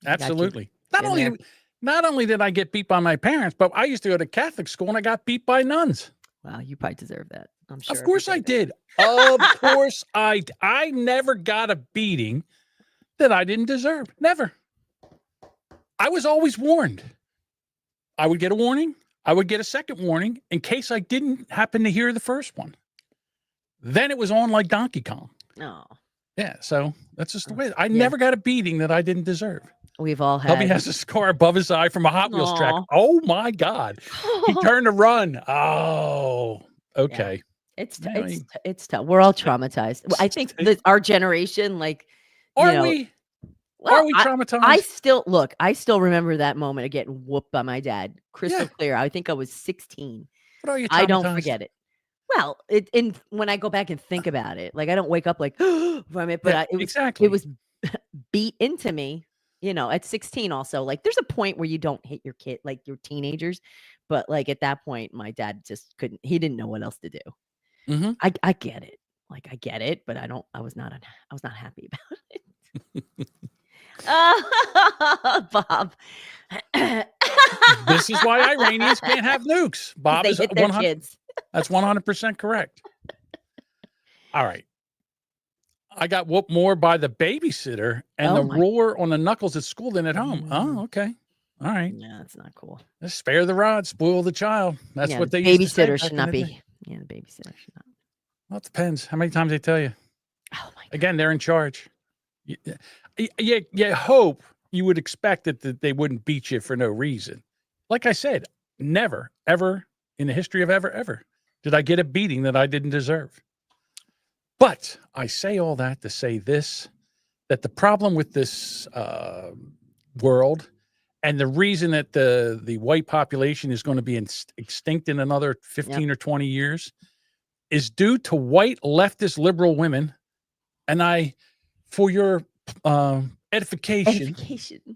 Absolutely. Not only did I get beat by my parents, but I used to go to Catholic school and I got beat by nuns. Wow, you probably deserve that. I'm sure. Of course I did. Of course I never got a beating that I didn't deserve. Never. I was always warned. I would get a warning. I would get a second warning in case I didn't happen to hear the first one. Then it was on like Donkey Kong. No. Yeah, so that's just the way. I never got a beating that I didn't deserve. We've all had. Hubby has a scar above his eye from a Hot Wheels track. Oh my God. He turned to run. Oh, okay. Yeah. It's tough. We're all traumatized. I think that our generation, like, are we traumatized? I still remember that moment of getting whooped by my dad. Crystal clear. I think I was 16. But are you traumatized? I don't forget it. Well, when I go back and think about it, like I don't wake up like from it, but it was beat into me. You know, at 16 also, like there's a point where you don't hit your kid, like your teenagers. But like at that point, my dad just he didn't know what else to do. Mm-hmm. I get it. Like I get it, but I was not happy about it. Bob. This is why Iranians can't have nukes. Bob They is hit their 100 kids. That's 100% correct. All right. I got whooped more by the babysitter and the ruler on the knuckles at school than at home. Oh, okay. All right. No, that's not cool. Just spare the rod, spoil the child. That's Yeah, what the they used to say babysitter back should in not the be. day. Yeah, the babysitter should not. Well, it depends. How many times they tell you? Oh my God. Again, they're in charge. You hope you would expect that they wouldn't beat you for no reason. Like I said, never, ever in the history of ever did I get a beating that I didn't deserve. But I say all that to say this, that the problem with this world and the reason that the white population is going to be extinct in another 15 or 20 years is due to white leftist liberal women. And for your edification,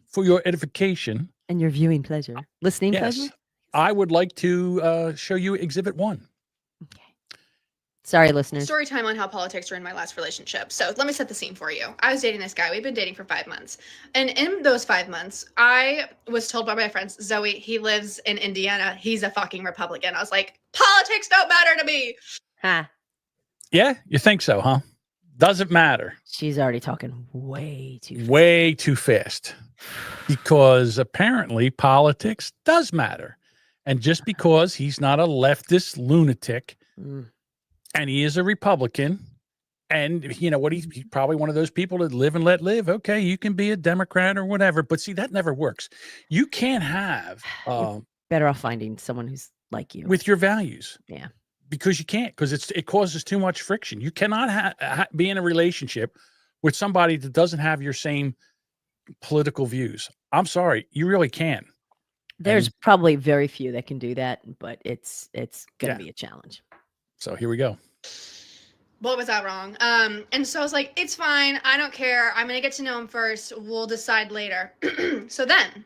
for your edification and your viewing pleasure, listening pleasure, I would like to show you Exhibit 1. Sorry, listeners. Story time on how politics ruined my last relationship. So let me set the scene for you. I was dating this guy. We've been dating for 5 months. And in those 5 months, I was told by my friends, Zoe, he lives in Indiana. He's a fucking Republican. I was like, politics don't matter to me. Huh. Yeah, you think so, huh? Doesn't matter. She's already talking way too fast. Because apparently politics does matter. And just because he's not a leftist lunatic and he is a Republican, and you know what, he's probably one of those people that live and let live. Okay, you can be a Democrat or whatever, but see, that never works. You can't have better off finding someone who's like you with your values. Yeah. Because you can't, because it causes too much friction. You cannot be in a relationship with somebody that doesn't have your same political views. I'm sorry, you really can. There's probably very few that can do that, but it's going to be a challenge. So here we go. What was that wrong? And so I was like, it's fine. I don't care. I'm going to get to know him first. We'll decide later. So then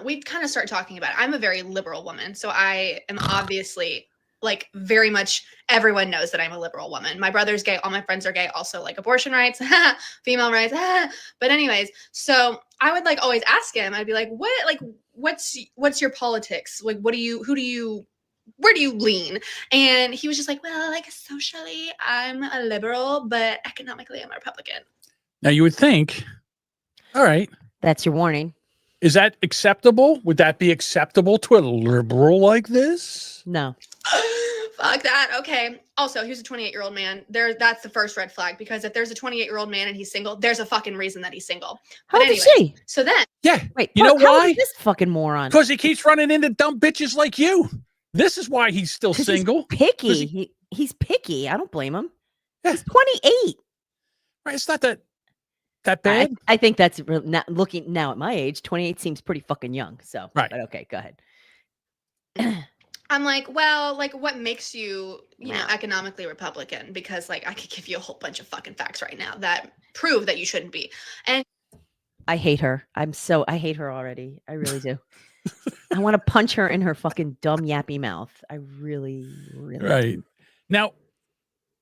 we kind of start talking about it. I'm a very liberal woman. So I am obviously like very much, everyone knows that I'm a liberal woman. My brother's gay. All my friends are gay. Also like abortion rights, female rights. But anyways, so I would like always ask him, I'd be like, what's your politics? Like, where do you lean? And he was just like, well, like socially, I'm a liberal, but economically, I'm a Republican. Now you would think, all right. That's your warning. Is that acceptable? Would that be acceptable to a liberal like this? No. Fuck that. Okay. Also, he was a 28-year-old man. That's the first red flag, because if there's a 28-year-old man and he's single, there's a fucking reason that he's single. How old is she? So then. Yeah. Wait, you know how old why? is this fucking moron? Because he keeps running into dumb bitches like you. This is why he's still single. He's picky. He's picky. I don't blame him. Yeah. He's 28. Right. It's not that bad. I think that's not looking now at my age. 28 seems pretty fucking young. So, right. But okay, go ahead. I'm like, well, like what makes you, know, economically Republican? Because like I could give you a whole bunch of fucking facts right now that prove that you shouldn't be. And I hate her. I hate her already. I really do. I want to punch her in her fucking dumb yappy mouth. I really right. do. Now,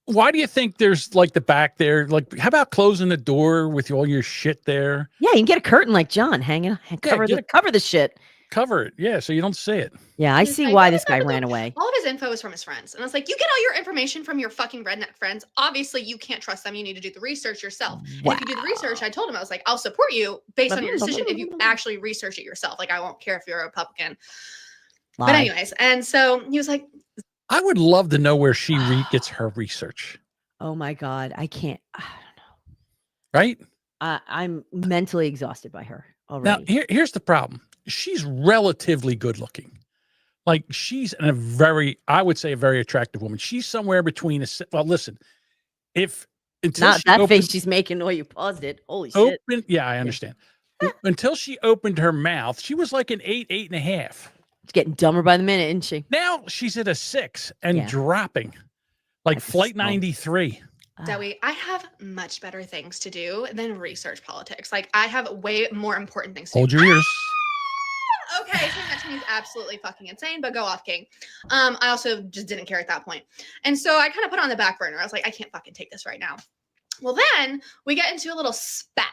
why do you think there's like the back there? Like, how about closing the door with all your shit there? Yeah, you can get a curtain like John hanging, cover the shit. Cover it, yeah, so you don't see it. Yeah, I see why this guy ran away. All of his info is from his friends. And I was like, you get all your information from your fucking redneck friends. Obviously, you can't trust them. You need to do the research yourself. Wow. And if you do the research, I told him, I was like, I'll support you based on your decision if you actually research it yourself. Like, I won't care if you're a Republican. Lie. But anyways, and so he was like, I would love to know where she gets her research. Oh my God, I can't. I don't know. Right? I'm mentally exhausted by her already. Now, here's the problem. She's relatively good looking. Like she's I would say a very attractive woman. She's somewhere between listen, not that face she's making while you paused it. Holy shit. Yeah, I understand. Until she opened her mouth, she was like an 8.5. She's getting dumber by the minute, isn't she? Now she's at a 6 and dropping like Flight 93. Zoe, I have much better things to do than research politics. Like I have way more important things to Hold do. your ears. Okay, saying that to me is absolutely fucking insane, but go off, King. I also just didn't care at that point. And so I kind of put it on the back burner. I was like, I can't fucking take this right now. Well, then we get into a little spat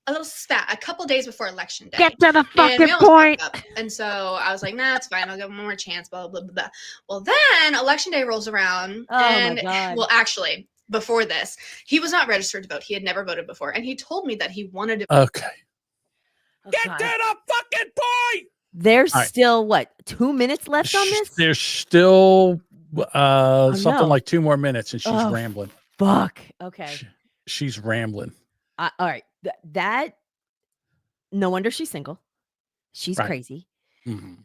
a little spat a couple days before election day. Get to the And fucking we almost broke point. up. And so I was like, nah, it's fine. I'll give him one more chance, blah, blah, blah, blah. Well, then election day rolls around. Oh, my and God. well, actually, before this, he was not registered to vote. He had never voted before. And he told me that he wanted to. Okay. Get to the fucking point. There's All right. still what, 2 minutes left on this? There's still something no. like 2 more minutes, and she's Oh, rambling. Fuck. Okay. She's rambling. All right. That. No wonder she's single. She's Right. crazy. Mhm.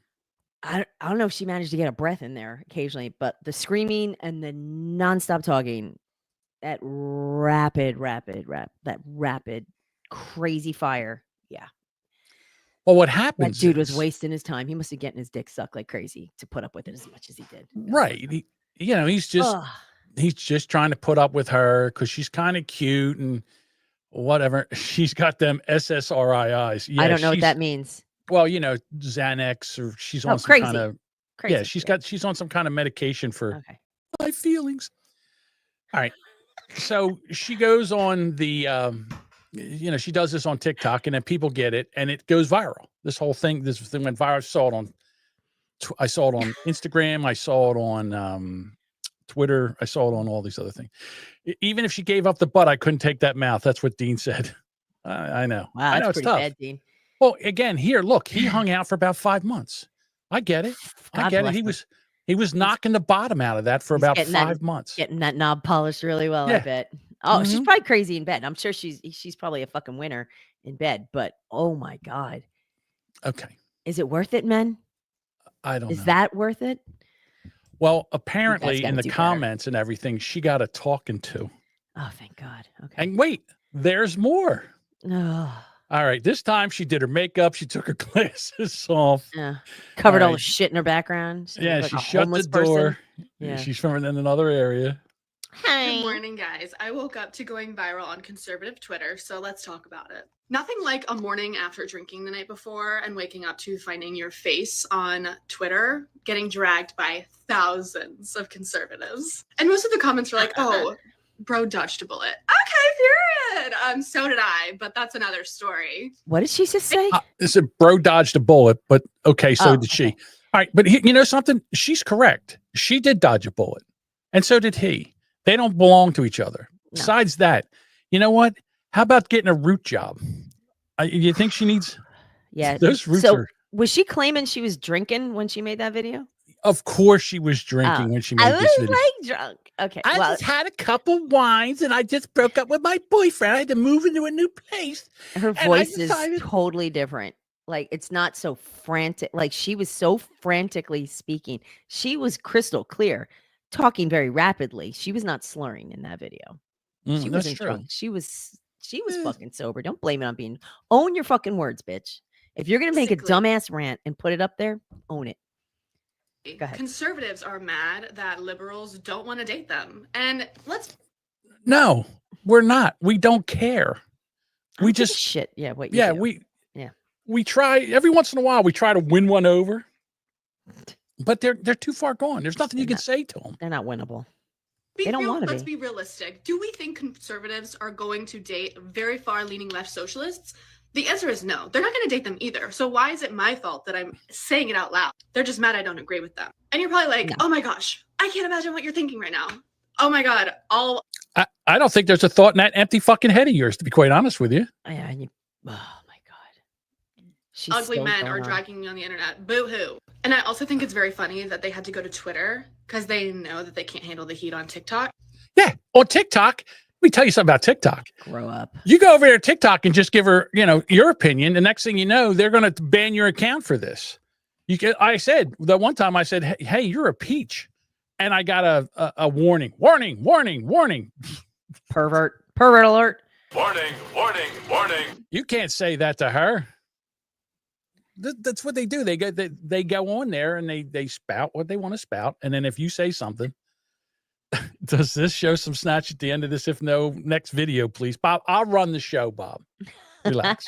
I don't know if she managed to get a breath in there occasionally, but the screaming and the nonstop talking, that rapid crazy fire. Yeah. Well, what That happens? dude was is- wasting his time. He must have getting his dick sucked like crazy to put up with it as much as he did. Right. He's just Ugh. he's just trying to put up with her because she's kind of cute and whatever. She's got them SSRIs. Yeah, I don't know what she's- that means. Well, Xanax, or she's Oh, on some crazy. kind of Crazy. yeah. She's on some kind of medication for Okay. my feelings. All right. So she goes on the she does this on TikTok, and then people get it, and it goes viral. This thing went viral. I saw it on Instagram. I saw it on Twitter. I saw it on all these other things. Even if she gave up the butt, I couldn't take that mouth. That's what Dean said. I know. Wow, I know that's it's pretty tough. bad, Dean. Well, again, here, look, he hung out for about 5 months. I get it. God I get it. bless He him. was knocking the bottom out of that for about getting 5 months. Getting that knob polished really well, I Yeah. bet. Oh, she's Mhm. probably crazy in bed. I'm sure she's probably a fucking winner in bed, but oh my God. Okay. Is it worth it, men? I don't Is know. that worth it? Well, apparently gotta in the do better. comments and everything, she got a talking to. Oh, thank God. Okay. And wait, there's more. No. All right. This time she did her makeup. She took her glasses off. Yeah. Covered all All the right. shit in her background. She Yeah, looked she like a shut the homeless person. door. Yeah. She's from in another area. Good morning, guys. I woke up to going viral on conservative Twitter, so let's talk about it. Nothing like a morning after drinking the night before and waking up to finding your face on Twitter getting dragged by thousands of conservatives. And most of the comments were like, oh, bro dodged a bullet. Okay, period. So did I, but that's another story. What did she just say? This is bro dodged a bullet, but okay, so Oh, did she. All right, but you know something? She's correct. She did dodge a bullet, and so did he. They don't belong to each other. No. Besides that, you know what? How about getting a root job? You think she needs? Yeah. Those roots So are. was she claiming she was drinking when she made that video? Of course, she was drinking when she made I this was video. like drunk. Okay. I well, just had a couple wines, and I just broke up with my boyfriend. I had to move into a new place. her and I voice decided- is totally different. Like it's not so frantic. Like she was so frantically speaking. She was crystal clear, talking very rapidly. She was not slurring in that video. She that's wasn't true. drunk. She was fucking sober. Don't blame it on being. Own your fucking words, bitch. If you're gonna make a Basically. dumbass rant and put it up there, own it. Go ahead. Conservatives are mad that liberals don't want to date them. And let's No, we're not. We don't care. I We don't give a just shit. Yeah, what you do. Yeah. we try every once in a while. We try to win one over, but they're too far gone. There's nothing you can say to them. They're not winnable. be They don't real, wanna let's be. be realistic. Do we think conservatives are going to date very far leaning left socialists? The answer is no. They're not going to date them either. So why is it my fault that I'm saying it out loud? They're just mad I don't agree with them. And you're probably like, oh my gosh, I can't imagine what you're thinking right now. Oh my God, I don't think there's a thought in that empty fucking head of yours, to be quite honest with you. Yeah, and you, oh my God. She's ugly still men going are on. dragging me on the internet. Boo hoo. And I also think it's very funny that they had to go to Twitter because they know that they can't handle the heat on TikTok. Yeah, on TikTok. Let me tell you something about TikTok. Grow up. You go over there to TikTok and just give her, your opinion. The next thing you know, they're going to ban your account for this. I said that one time. I said, "Hey, you're a peach," and I got a warning. Pervert alert. Warning. You can't say that to her. That's what they do. They go on there and they spout what they want to spout, and then if you say something. Does this show some snatch at the end of this? If no, next video, please. Bob, I'll run the show, Bob. Relax.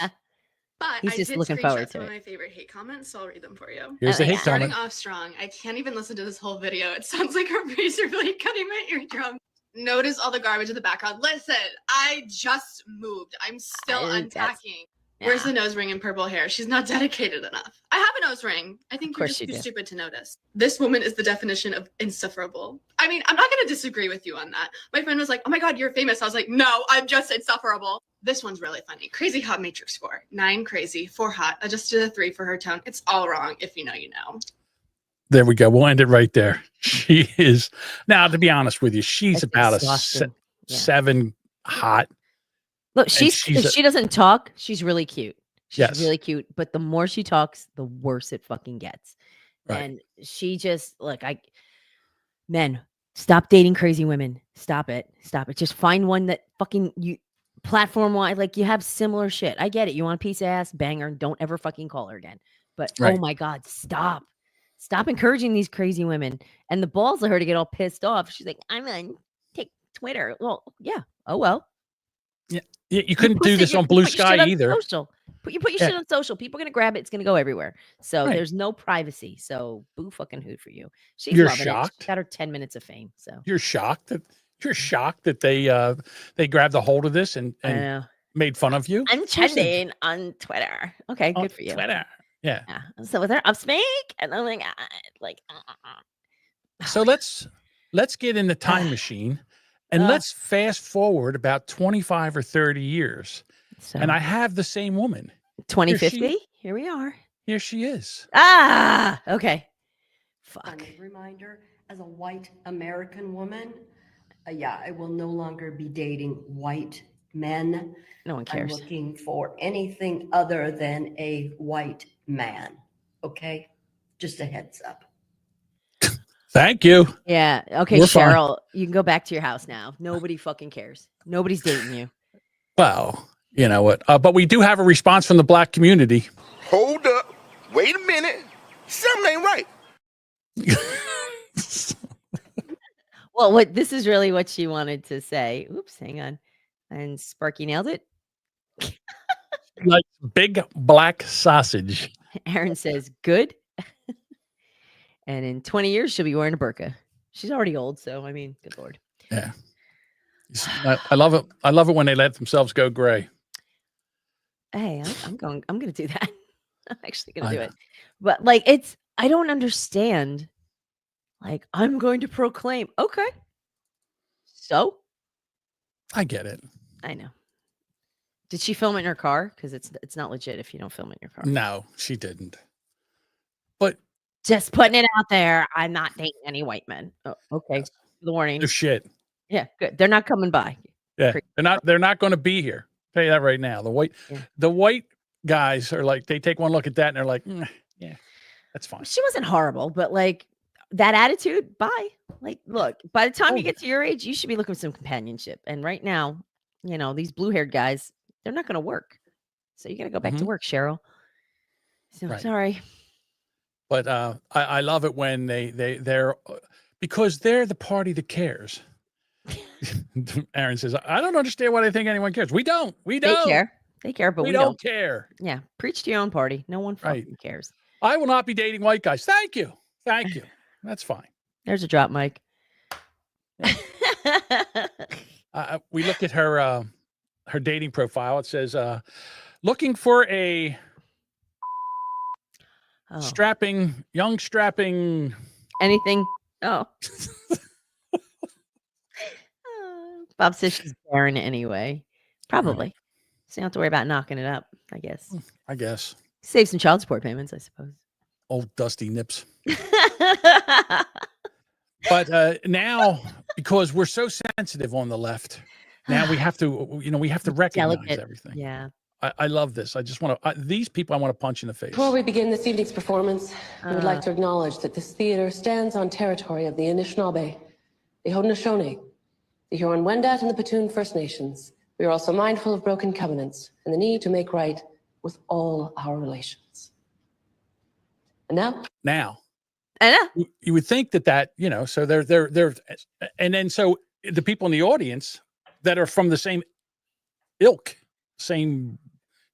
But He's I just did looking screenshot forward to some of it. my favorite hate comments, so I'll read them for you. Here's the hate Starting comment. off strong. I can't even listen to this whole video. It sounds like her razor blade cutting my eardrum. Notice all the garbage in the background. Listen, I just moved. I'm still unpacking. Where's the nose ring and purple hair? She's not dedicated enough. I have a nose ring. I think you're just too stupid to notice. This woman is the definition of insufferable. I mean, I'm not going to disagree with you on that. My friend was like, oh my God, you're famous. I was like, no, I'm just insufferable. This one's really funny. Crazy hot matrix score. 9 crazy, 4 hot. Adjusted a 3 for her tone. It's all wrong. If you know, you know. There we go. We'll end it right there. She is now, to be honest with you, she's about exhausting. a 7 hot. Look, she doesn't talk. She's really cute. She's really cute. But the more she talks, the worse it fucking gets. Right. And she just men, stop dating crazy women. Stop it. Stop it. Just find one that fucking you platform wise, like you have similar shit. I get it. You want a piece of ass, bang her, and don't ever fucking call her again. But oh my God, stop. Stop encouraging these crazy women. And the balls of her to get all pissed off. She's like, I'm gonna take Twitter. Well, yeah. Oh well. Yeah. You couldn't do this on Blue Sky either. You put your shit on social. People are gonna grab it. It's gonna go everywhere. So there's no privacy. So boo fucking who for you. You're shocked. She got her 10 minutes of fame. So you're shocked that they grabbed a hold of this and made fun of you. I'm trending on Twitter. Okay, good for you. Twitter. Yeah. So with her up speak, and I'm like, So let's get in the time machine. And let's fast forward about 25 or 30 years. And I have the same woman. 2050? Here we are. Here she is. Okay. Fuck. Reminder, as a white American woman, I will no longer be dating white men. No one cares. I'm looking for anything other than a white man. Okay? Just a heads up. Thank you. Yeah. Okay, We're Cheryl, you can go back to your house now. Nobody fucking cares. Nobody's dating you. Well, you know what? But we do have a response from the Black community. Hold up. Wait a minute. Something ain't right. Well, this is really what she wanted to say. Oops, hang on. And Sparky nailed it. Like big black sausage. Aaron says, good. And in 20 years, she'll be wearing a burqa. She's already old, so I mean, good Lord. Yeah. I love it. I love it when they let themselves go gray. Hey, I'm going to do that. I'm actually going to do it. But like, I don't understand. Like, I'm going to proclaim. Okay. So? I get it. I know. Did she film it in her car? Because it's not legit if you don't film it in your car. No, she didn't. But just putting it out there, I'm not dating any white men. Oh, okay. The warning. No shit. Yeah, good. They're not coming by. Yeah. They're not going to be here. I'll tell you that right now. The white guys are like, they take one look at that and they're like, yeah, that's fine. She wasn't horrible, but like that attitude, bye. Like, look, by the time you get to your age, you should be looking for some companionship. And right now, these blue-haired guys, they're not going to work. So you got to go back to work, Cheryl. So sorry. But I love it when they're because they're the party that cares. Aaron says, I don't understand why they think anyone cares. We don't. They care, but we don't care. Yeah. Preach to your own party. No one fucking cares. I will not be dating white guys. Thank you. That's fine. There's a drop mic. We looked at her dating profile. It says, looking for a strapping anything. Oh. Bob says she's barren anyway. Probably. So you don't have to worry about knocking it up, I guess. Save some child support payments, I suppose. Old dusty nips. But now, because we're so sensitive on the left, now we have to, recognize everything. Yeah. I love this. I just want to, these people I want to punch in the face. Before we begin this evening's performance, I would like to acknowledge that this theater stands on territory of the Anishinaabe, the Haudenosaunee, the Huron-Wendat, and the Petun First Nations. We are also mindful of broken covenants and the need to make right with all our relations. And now? I know. You would think that, so they're, and then so the people in the audience that are from the same ilk, same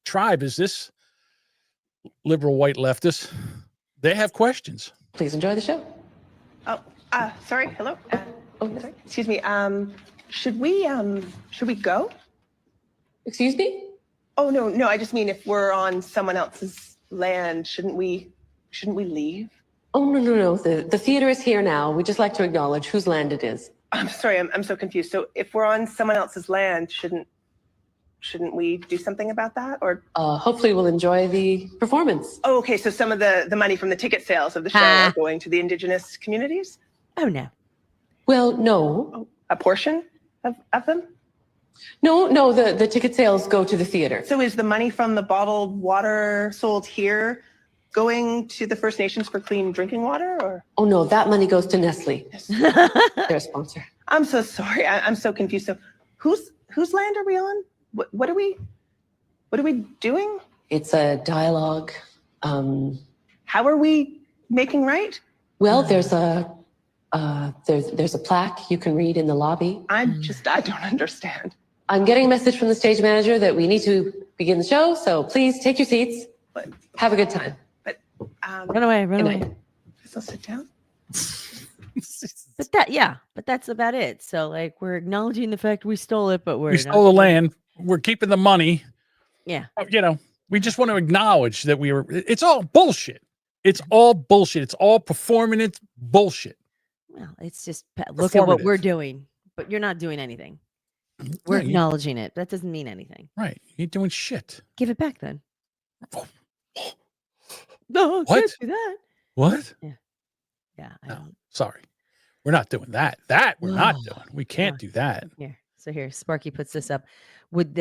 tribe as this liberal white leftist, they have questions. Please enjoy the show. Oh, sorry. Hello. Oh, sorry. Excuse me. Should we go? Excuse me? Oh, no. I just mean if we're on someone else's land, shouldn't we leave? Oh, no. The theater is here now. We'd just like to acknowledge whose land it is. I'm sorry. I'm so confused. So if we're on someone else's land, shouldn't we do something about that? Or hopefully we'll enjoy the performance. Oh, okay. So some of the money from the ticket sales of the show are going to the indigenous communities? Oh, no. Well, no. A portion of them? No, the ticket sales go to the theater. So is the money from the bottled water sold here going to the First Nations for clean drinking water, or? Oh, no, that money goes to Nestle. Their sponsor. I'm so sorry. I'm so confused. So whose land are we on? What are we doing? It's a dialogue. How are we making right? Well, there's a plaque you can read in the lobby. I don't understand. I'm getting a message from the stage manager that we need to begin the show, so please take your seats. Have a good time. Run away. So sit down. But that's about it. So like we're acknowledging the fact we stole it, but we stole the land. We're keeping the money. Yeah. We just want to acknowledge that it's all bullshit. It's all bullshit. It's all performance bullshit. Well, it's just look at what we're doing, but you're not doing anything. We're acknowledging it. That doesn't mean anything. Right. You ain't doing shit. Give it back then. No, What? can't do that. What? Yeah. Sorry. We're not doing that. We're not doing. We can't do that. Here, Sparky puts this up. Would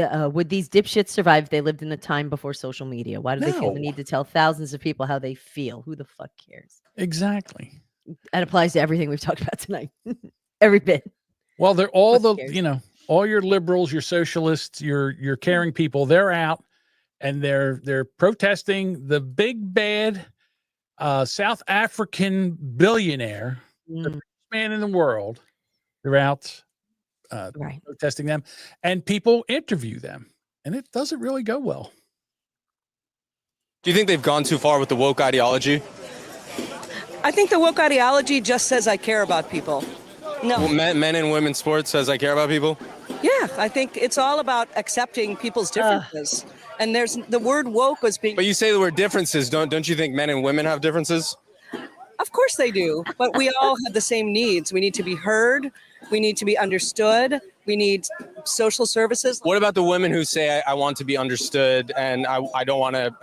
these dipshits survive if they lived in the time before social media? Why do they feel the need to tell thousands of people how they feel? Who the fuck cares? Exactly. That applies to everything we've talked about tonight. Every bit. Well, they're all all your liberals, your socialists, your caring people, they're out and they're protesting the big bad South African billionaire, the richest man in the world. They're out protesting them, and people interview them, and it doesn't really go well. Do you think they've gone too far with the woke ideology? I think the woke ideology just says I care about people. No. Well, men and women's sports says I care about people? Yeah, I think it's all about accepting people's differences. And there's the word woke was being. But you say the word differences. Don't you think men and women have differences? Of course they do. But we all have the same needs. We need to be heard. We need to be understood. We need social services. What about the women who say I want to be understood and I don't want to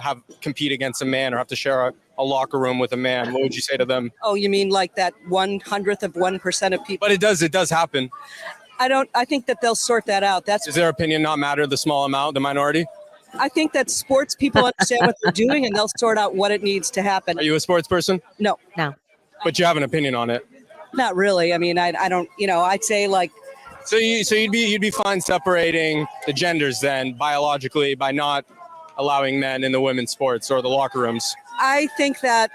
compete against a man or have to share a locker room with a man? What would you say to them? Oh, you mean like that 1/100th of 1% of people? But it does happen. I think that they'll sort that out. Does their opinion not matter, the small amount, the minority? I think that sports people understand what they're doing and they'll sort out what it needs to happen. Are you a sports person? No. But you have an opinion on it? Not really. I mean, I don't, I'd say like. So you'd be fine separating the genders then biologically by not allowing men in the women's sports or the locker rooms? I think that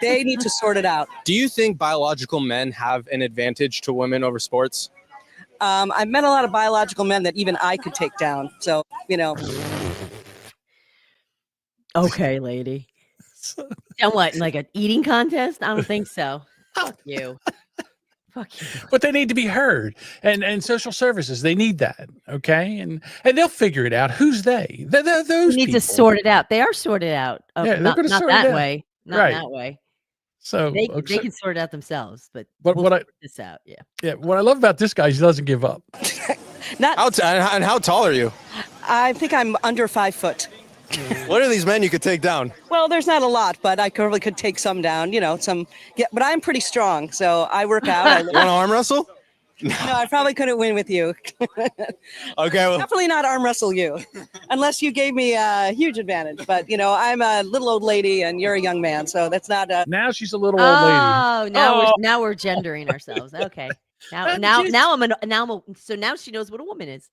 they need to sort it out. Do you think biological men have an advantage to women over sports? I've met a lot of biological men that even I could take down. So, Okay, lady. And what, like an eating contest? I don't think so. Fuck you. Fuck you. But they need to be heard, and social services, they need that. Okay, and they'll figure it out. Who's they? Those need people. to sort it out. They are sorted out. Yeah, not sort that it out. way. Not Right. that way. So they can sort it out themselves. But what we'll I sort this out. yeah, what I love about this guy is he doesn't give up. How tall are you? I think I'm under 5 foot. What are these men you could take down? Well, there's not a lot, but I probably could take some down, but I'm pretty strong, so I work out. You want to arm wrestle? No, I probably couldn't win with you. Okay. Well, definitely not arm wrestle you, unless you gave me a huge advantage. But, I'm a little old lady and you're a young man, so that's not a... Now she's a little old lady. Oh, now we're gendering ourselves. Okay. So now she knows what a woman is.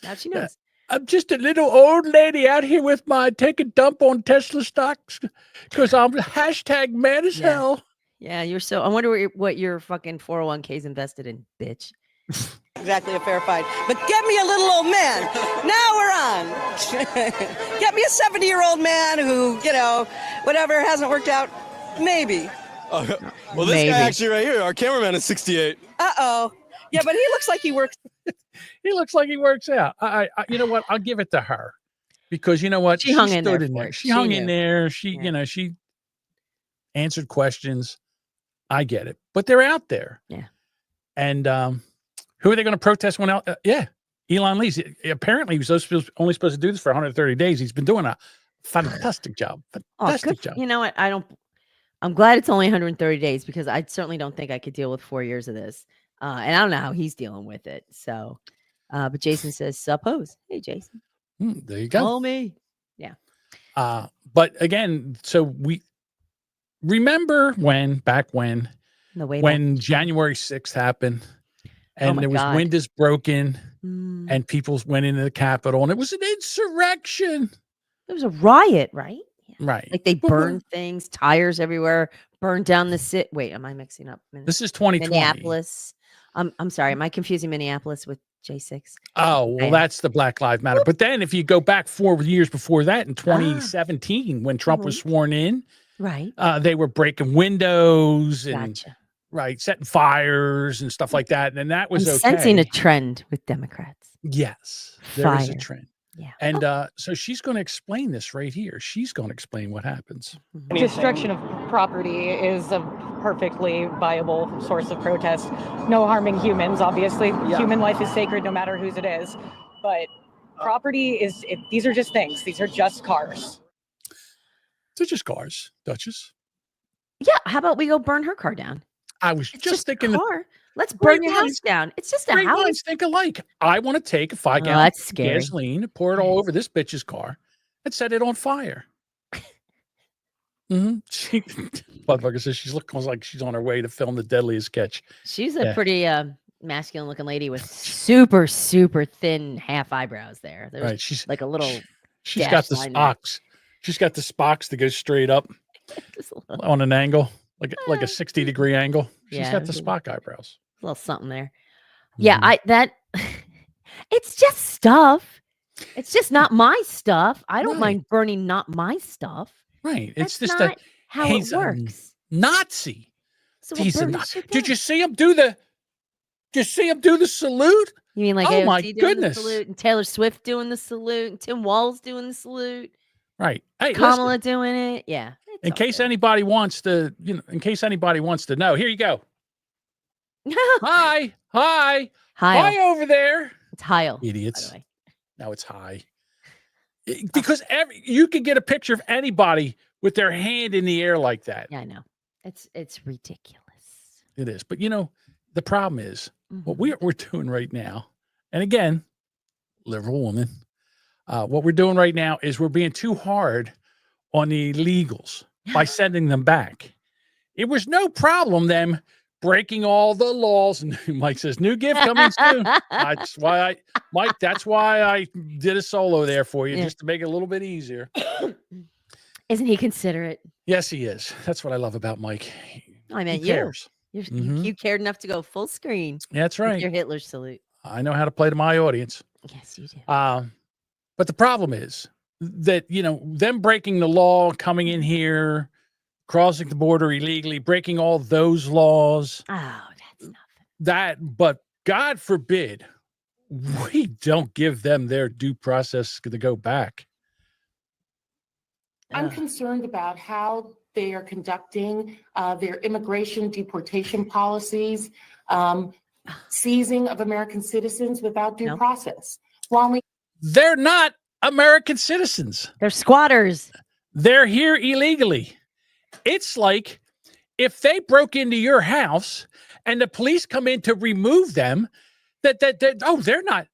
Now she knows. I'm just a little old lady out here with my take a dump on Tesla stocks because I'm hashtag mad as hell. Yeah, you're so. I wonder what your fucking 401k's invested in, bitch. Exactly a fair fight. But get me a little old man. Now we're on. Get me a 70-year-old man who, whatever hasn't worked out. Maybe. Well, this guy actually right here, our cameraman is 68. Uh-oh. Yeah, but he looks like he works. He looks like he works out. I you know what? I'll give it to her because you know what? She hung in stood there in for there. it. She She hung in knew. there. She, you know, she answered questions. I get it, but they're out there. Yeah. And who are they going to protest when out? Yeah, Elon Lee's. Apparently, he was only supposed to do this for 130 days. He's been doing a fantastic job. Fantastic job. You know what? I'm glad it's only 130 days because I certainly don't think I could deal with 4 years of this. And I don't know how he's dealing with it. So, but Jason says, suppose. Hey, Jason. There you go. Call me. Yeah. But again, so we remember back when January 6th happened and my there was God. windows broken and people went into the Capitol and it was an insurrection. It was a riot, right? Right. Like they burned things, tires everywhere, burned down the city. Wait, am I mixing up? This is 2020. Minneapolis. I'm sorry. Am I confusing Minneapolis with J6? Oh, well, that's the Black Lives Matter. But then if you go back 4 years before that in 2017, when Trump was sworn in, right, they were breaking windows and setting fires and stuff like that. And then that was I'm okay. sensing a trend with Democrats. Yes, there is a Fire. trend. Yeah. And so she's going to explain this right here. She's going to explain what happens. Destruction of property is a perfectly viable source of protest. No harming humans, obviously. Human life is sacred no matter whose it is. But property these are just things. These are just cars. They're just cars, Duchess. Yeah. How about we go burn her car down? I was just thinking. Car. Let's burn Great your minds. house down. It's just a Great house. minds think alike. I want to take a 5-gallon that's scary. gasoline, pour it all over this bitch's car, and set it on fire. She, motherfucker says she's looking like she's on her way to film The Deadliest Sketch. She's a pretty masculine looking lady with super, super thin half eyebrows there. There's Right. She's like a little. She's got the line there. Spocks. She's got the Spocks that go straight up on an angle, like a 60-degree angle. She's got the Spock eyebrows. A little something there. Yeah, it's just stuff. It's just not my stuff. I don't mind burning not my stuff. Right. It's That's just not how it works. Nazi. So He's we'll a burn Nazi. shit Did down. you see him do the? Did you see him do the salute? You mean like oh AOC my doing goodness? the salute and Taylor Swift doing the salute and Tim Walz doing the salute? Right. Hey, Kamala listen, doing it. Yeah. in case anybody wants to, in case anybody wants to know, here you go. Hi, hi over there. It's Heil. Idiots. No, it's high. Because you can get a picture of anybody with their hand in the air like that. Yeah, I know. It's ridiculous. It is. But the problem is what we're doing right now. And again, liberal woman. What we're doing right now is we're being too hard on the illegals by sending them back. It was no problem them breaking all the laws. And Mike says, new gift coming soon. That's why I did a solo there for you, just to make it a little bit easier. Isn't he considerate? Yes, he is. That's what I love about Mike. I mean, he cares. You cared enough to go full screen. That's with right. Your Hitler salute. I know how to play to my audience. Yes, you do. But the problem is that, them breaking the law, coming in here, crossing the border illegally, breaking all those laws. Oh, that's nothing. But God forbid we don't give them their due process to go back. I'm concerned about how they are conducting their immigration deportation policies, seizing of American citizens without due process. They're not American citizens. They're squatters. They're here illegally. It's like if they broke into your house and the police come in to remove them, they're not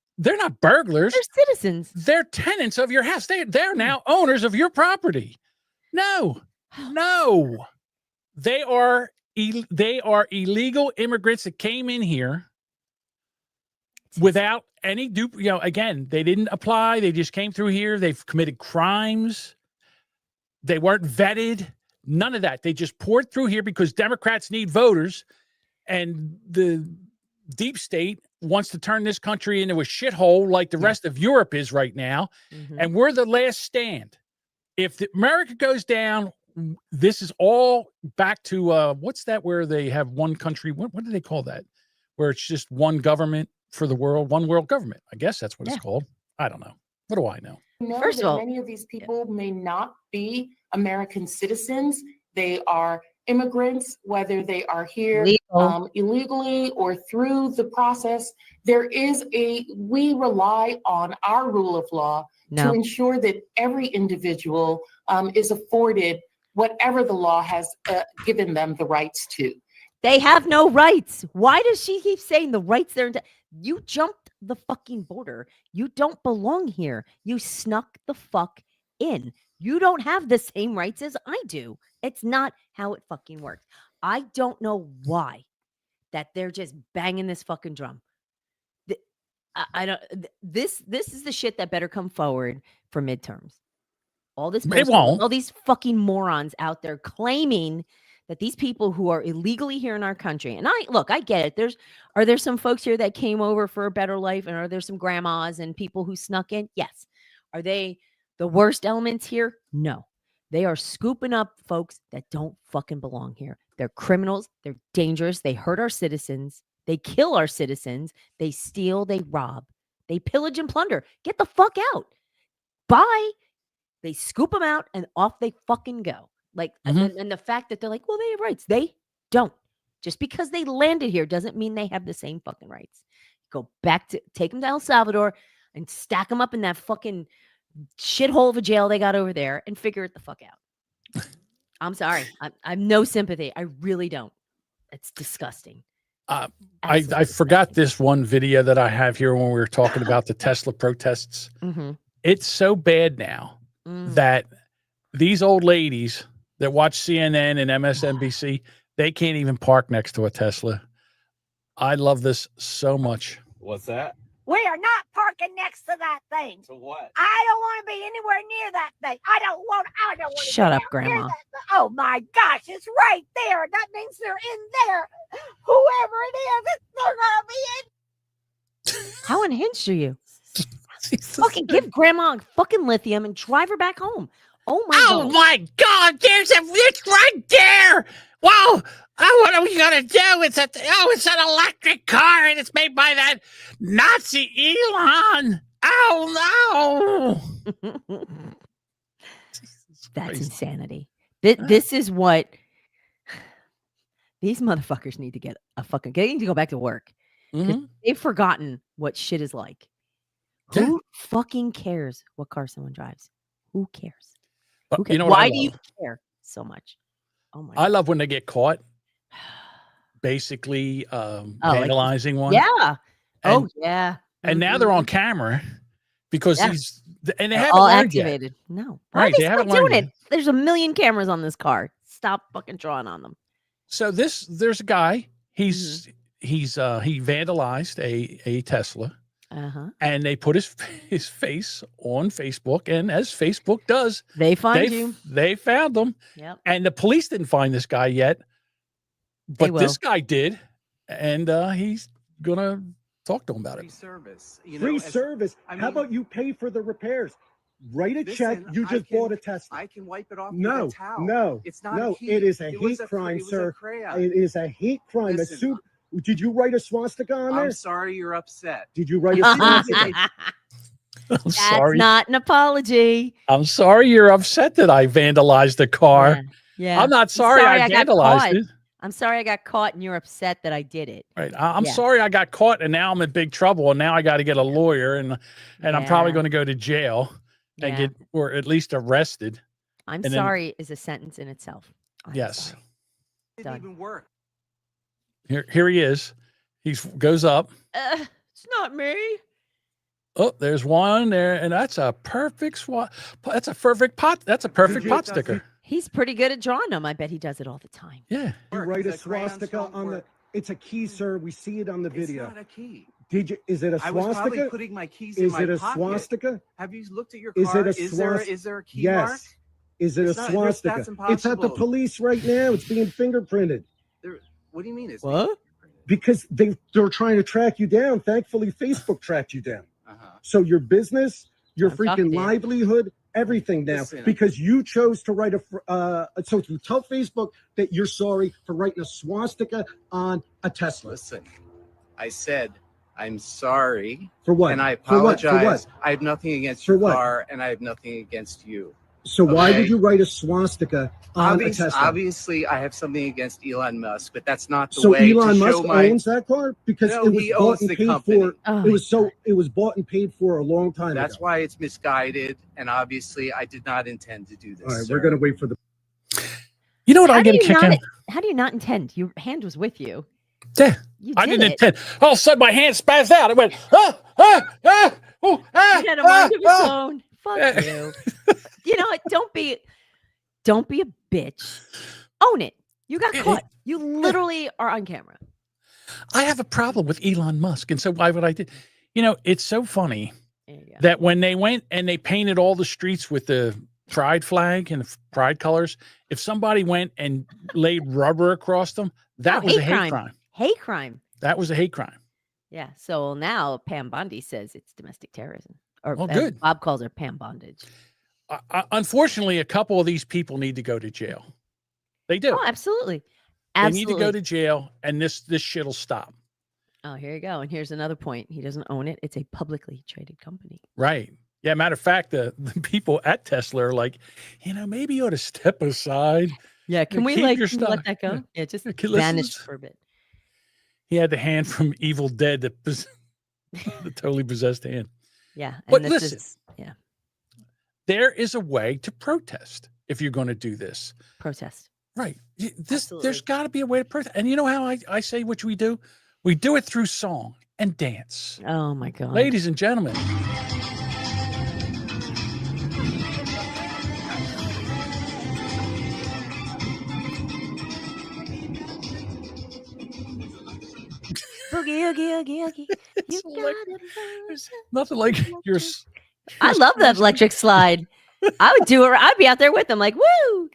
burglars. They're citizens. They're tenants of your house. They're now owners of your property. No. They are illegal immigrants that came in here without any again, they didn't apply. They just came through here. They've committed crimes. They weren't vetted. None of that. They just poured through here because Democrats need voters, and the deep state wants to turn this country into a shithole like the rest of Europe is right now. And we're the last stand. If America goes down, this is all back to what's that where they have one country? What do they call that? where it's just one government for the world, one world government. I guess that's what it's called. I don't know. What do I know? First of all, many of these people may not be American citizens. They are immigrants, whether they are here illegally or through the process. We rely on our rule of law to ensure that every individual is afforded whatever the law has given them the rights to. They have no rights. Why does she keep saying the rights there? You jumped the fucking border. You don't belong here. You snuck the fuck in. You don't have the same rights as I do. It's not how it fucking works. I don't know why that they're just banging this fucking drum. I don't. This is the shit that better come forward for midterms. All this bullshit, all these fucking morons out there claiming that these people who are illegally here in our country, and I get it. Are there some folks here that came over for a better life, and are there some grandmas and people who snuck in? Yes. Are they the worst elements here? No. They are scooping up folks that don't fucking belong here. They're criminals. They're dangerous. They hurt our citizens. They kill our citizens. They steal. They rob. They pillage and plunder. Get the fuck out. Bye. They scoop them out and off they fucking go. Like, and the fact that they're like, well, they have rights. They don't. Just because they landed here doesn't mean they have the same fucking rights. Go back to, take them to El Salvador and stack them up in that fucking shithole of a jail they got over there and figure it the fuck out. I'm sorry. I'm no sympathy. I really don't. It's disgusting. I forgot this one video that I have here when we were talking about the Tesla protests. It's so bad now that these old ladies that watch CNN and MSNBC, they can't even park next to a Tesla. I love this so much. What's that? We are not parking next to that thing. So what? I don't want to be anywhere near that thing. I don't want to Shut be up, out near Grandma. that thing. Oh my gosh, it's right there. That means they're in there. Whoever it is, they're gonna be in. How unhinged are you? Fucking give Grandma a fucking lithium and drive her back home. Oh my God. It's right there. Wow. Oh, what are we gonna do? It's an electric car and it's made by that Nazi Elon. Oh no. That's insanity. This is what these motherfuckers need to get they need to go back to work. They've forgotten what shit is like. Who fucking cares what car someone drives? Who cares? Who cares? You know what Why do you care so much? Oh my! I love when they get caught. Basically, vandalizing one. Yeah. And, yeah. And now they're on camera because they haven't all learned yet. activated. No, Right? Why They are haven't they still learned doing yet. it? There's a million cameras on this car. Stop fucking drawing on them. So there's a guy. He vandalized a Tesla. And they put his face on Facebook, and as Facebook does, they found you. They found him. Yep. And the police didn't find this guy yet, but will. this guy did, and he's gonna talk to him about it. Service. Free service. How about you pay for the repairs? Write a check. You just bought a Tesla. I can wipe it off No, with a towel. no, It's not no. heat. It is a It was hate crime, it was a sir. crayon. It is a hate crime. Listen, Did you write a swastika on there? I'm sorry you're upset. Did you write a swastika? I'm sorry. Not an apology. I'm sorry you're upset that I vandalized the car. Yeah. I'm not sorry, I got vandalized caught. it. I'm sorry I got caught and you're upset that I did it. Right. I'm Yeah. sorry I got caught and now I'm in big trouble and now I got to get a lawyer and I'm probably Yeah. going to go to jail and Yeah. or at least arrested. I'm And then- sorry is a sentence in itself. Yes. It didn't even work. Here he is. He goes up. It's not me. Oh, there's one there, and that's a perfect swat. That's a perfect pot. That's a perfect pot sticker. He's pretty good at drawing them. I bet he does it all the time. Yeah. You write a swastika on the. It's a key, sir. We see it on the video. It's not a key. Did you? Is it a I was probably swastika? putting my keys Is in my it a pocket. swastika? Have you looked at your Is car? it a Is there a key yes. mark? Is it It's a not- swastika? that's It's at the impossible. police right now. It's being fingerprinted. What do you mean? It's what? Because they're trying to track you down. Thankfully, Facebook tracked you down. So your business, your I'm talking freaking to you. livelihood, everything now, Listen. because you chose to write so you tell Facebook that you're sorry for writing a swastika on a Tesla. Listen, I said, I'm sorry. For what? And I For what? For apologize. what? I have nothing against For your what? car, and I have nothing against you. So why Okay? would you write a swastika on a Tesla? Obviously, I have something against Elon Musk, but that's not the So way Elon to show Musk my. owns that car because No, it was he bought owns and the paid company. for. It was bought and paid for a long time That's ago. why it's misguided, and obviously, I did not intend to do this. All right, sir. we're gonna wait for the. You know what How I do get a you kick not? out? How do you not intend? Your hand was with you. Yeah, You I did didn't it. intend. All of a sudden, my hand spazzed out. It went, He had a mind of his own. Fuck you. You know what? Don't be a bitch. Own it. You got caught. You literally are on camera. I have a problem with Elon Musk, and so why would I do? You know, it's so funny that when they went and they painted all the streets with the pride flag and the pride colors, if somebody went and laid rubber across them, that was a hate crime. Hate crime. That was a hate crime. Yeah. So now Pam Bondi says it's domestic terrorism. Or Well, as good. Bob calls her Pam bondage. Unfortunately, a couple of these people need to go to jail. They do. Oh, absolutely. They need to go to jail, and this shit'll stop. Oh, here you go. And here's another point. He doesn't own it. It's a publicly traded company. Right. Yeah. Matter of fact, the people at Tesla are like, maybe you ought to step aside. Yeah. Can we keep like your can we let stock. that go? Yeah, just listen, vanished for a bit. He had the hand from Evil Dead, the totally possessed hand. Yeah. But this listen, yeah. there is a way to protest if you're going to do this. Protest. Right. There's got to be a way to protest. And you know how I say which we do? We do it through song and dance. Oh my God. Ladies and gentlemen. Boogie, oogie, oogie, oogie. You There's nothing like your. I love that electric slide. I would do it. I'd be out there with them, like, woo.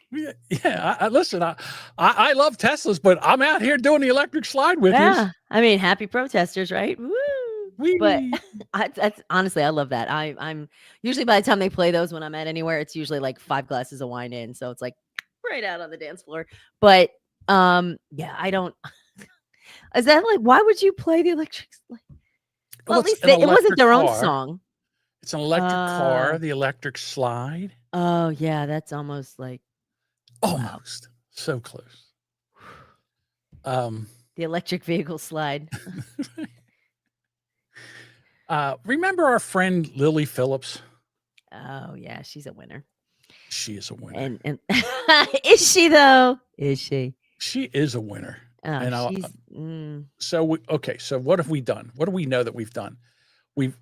Yeah, listen. I love Teslas, but I'm out here doing the electric slide with Yeah. you. I mean, happy protesters, right? Woo. But that's honestly, I love that. I'm usually by the time they play those when I'm at anywhere, it's usually like 5 glasses of wine in. So it's like right out on the dance floor. But yeah, I don't. Is that like, why would you play the electric slide? Well, at least it wasn't their own song. It's an electric car, the electric slide. Oh, yeah. That's almost like. Almost. Wow. So close. The electric vehicle slide. Remember our friend Lily Phillips? Oh, yeah. She's a winner. She is a winner. And is she, though? Is she? She is a winner. Oh, and so what have we done? What do we know that we've done? We've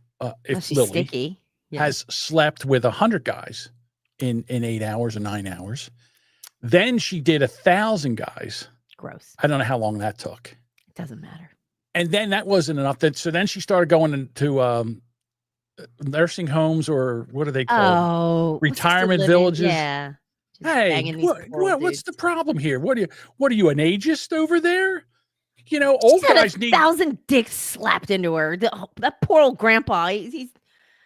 if she's Lily sticky. Yeah. has slept with 100 guys in 8 hours or 9 hours, then she did 1,000 guys. Gross. I don't know how long that took. It doesn't matter. And then that wasn't enough. So then she started going into nursing homes, or what are they called? Retirement villages. Yeah. Hey, what's the problem here? What are you, an ageist over there? Old guys need 1,000 dicks slapped into her. That poor old grandpa. He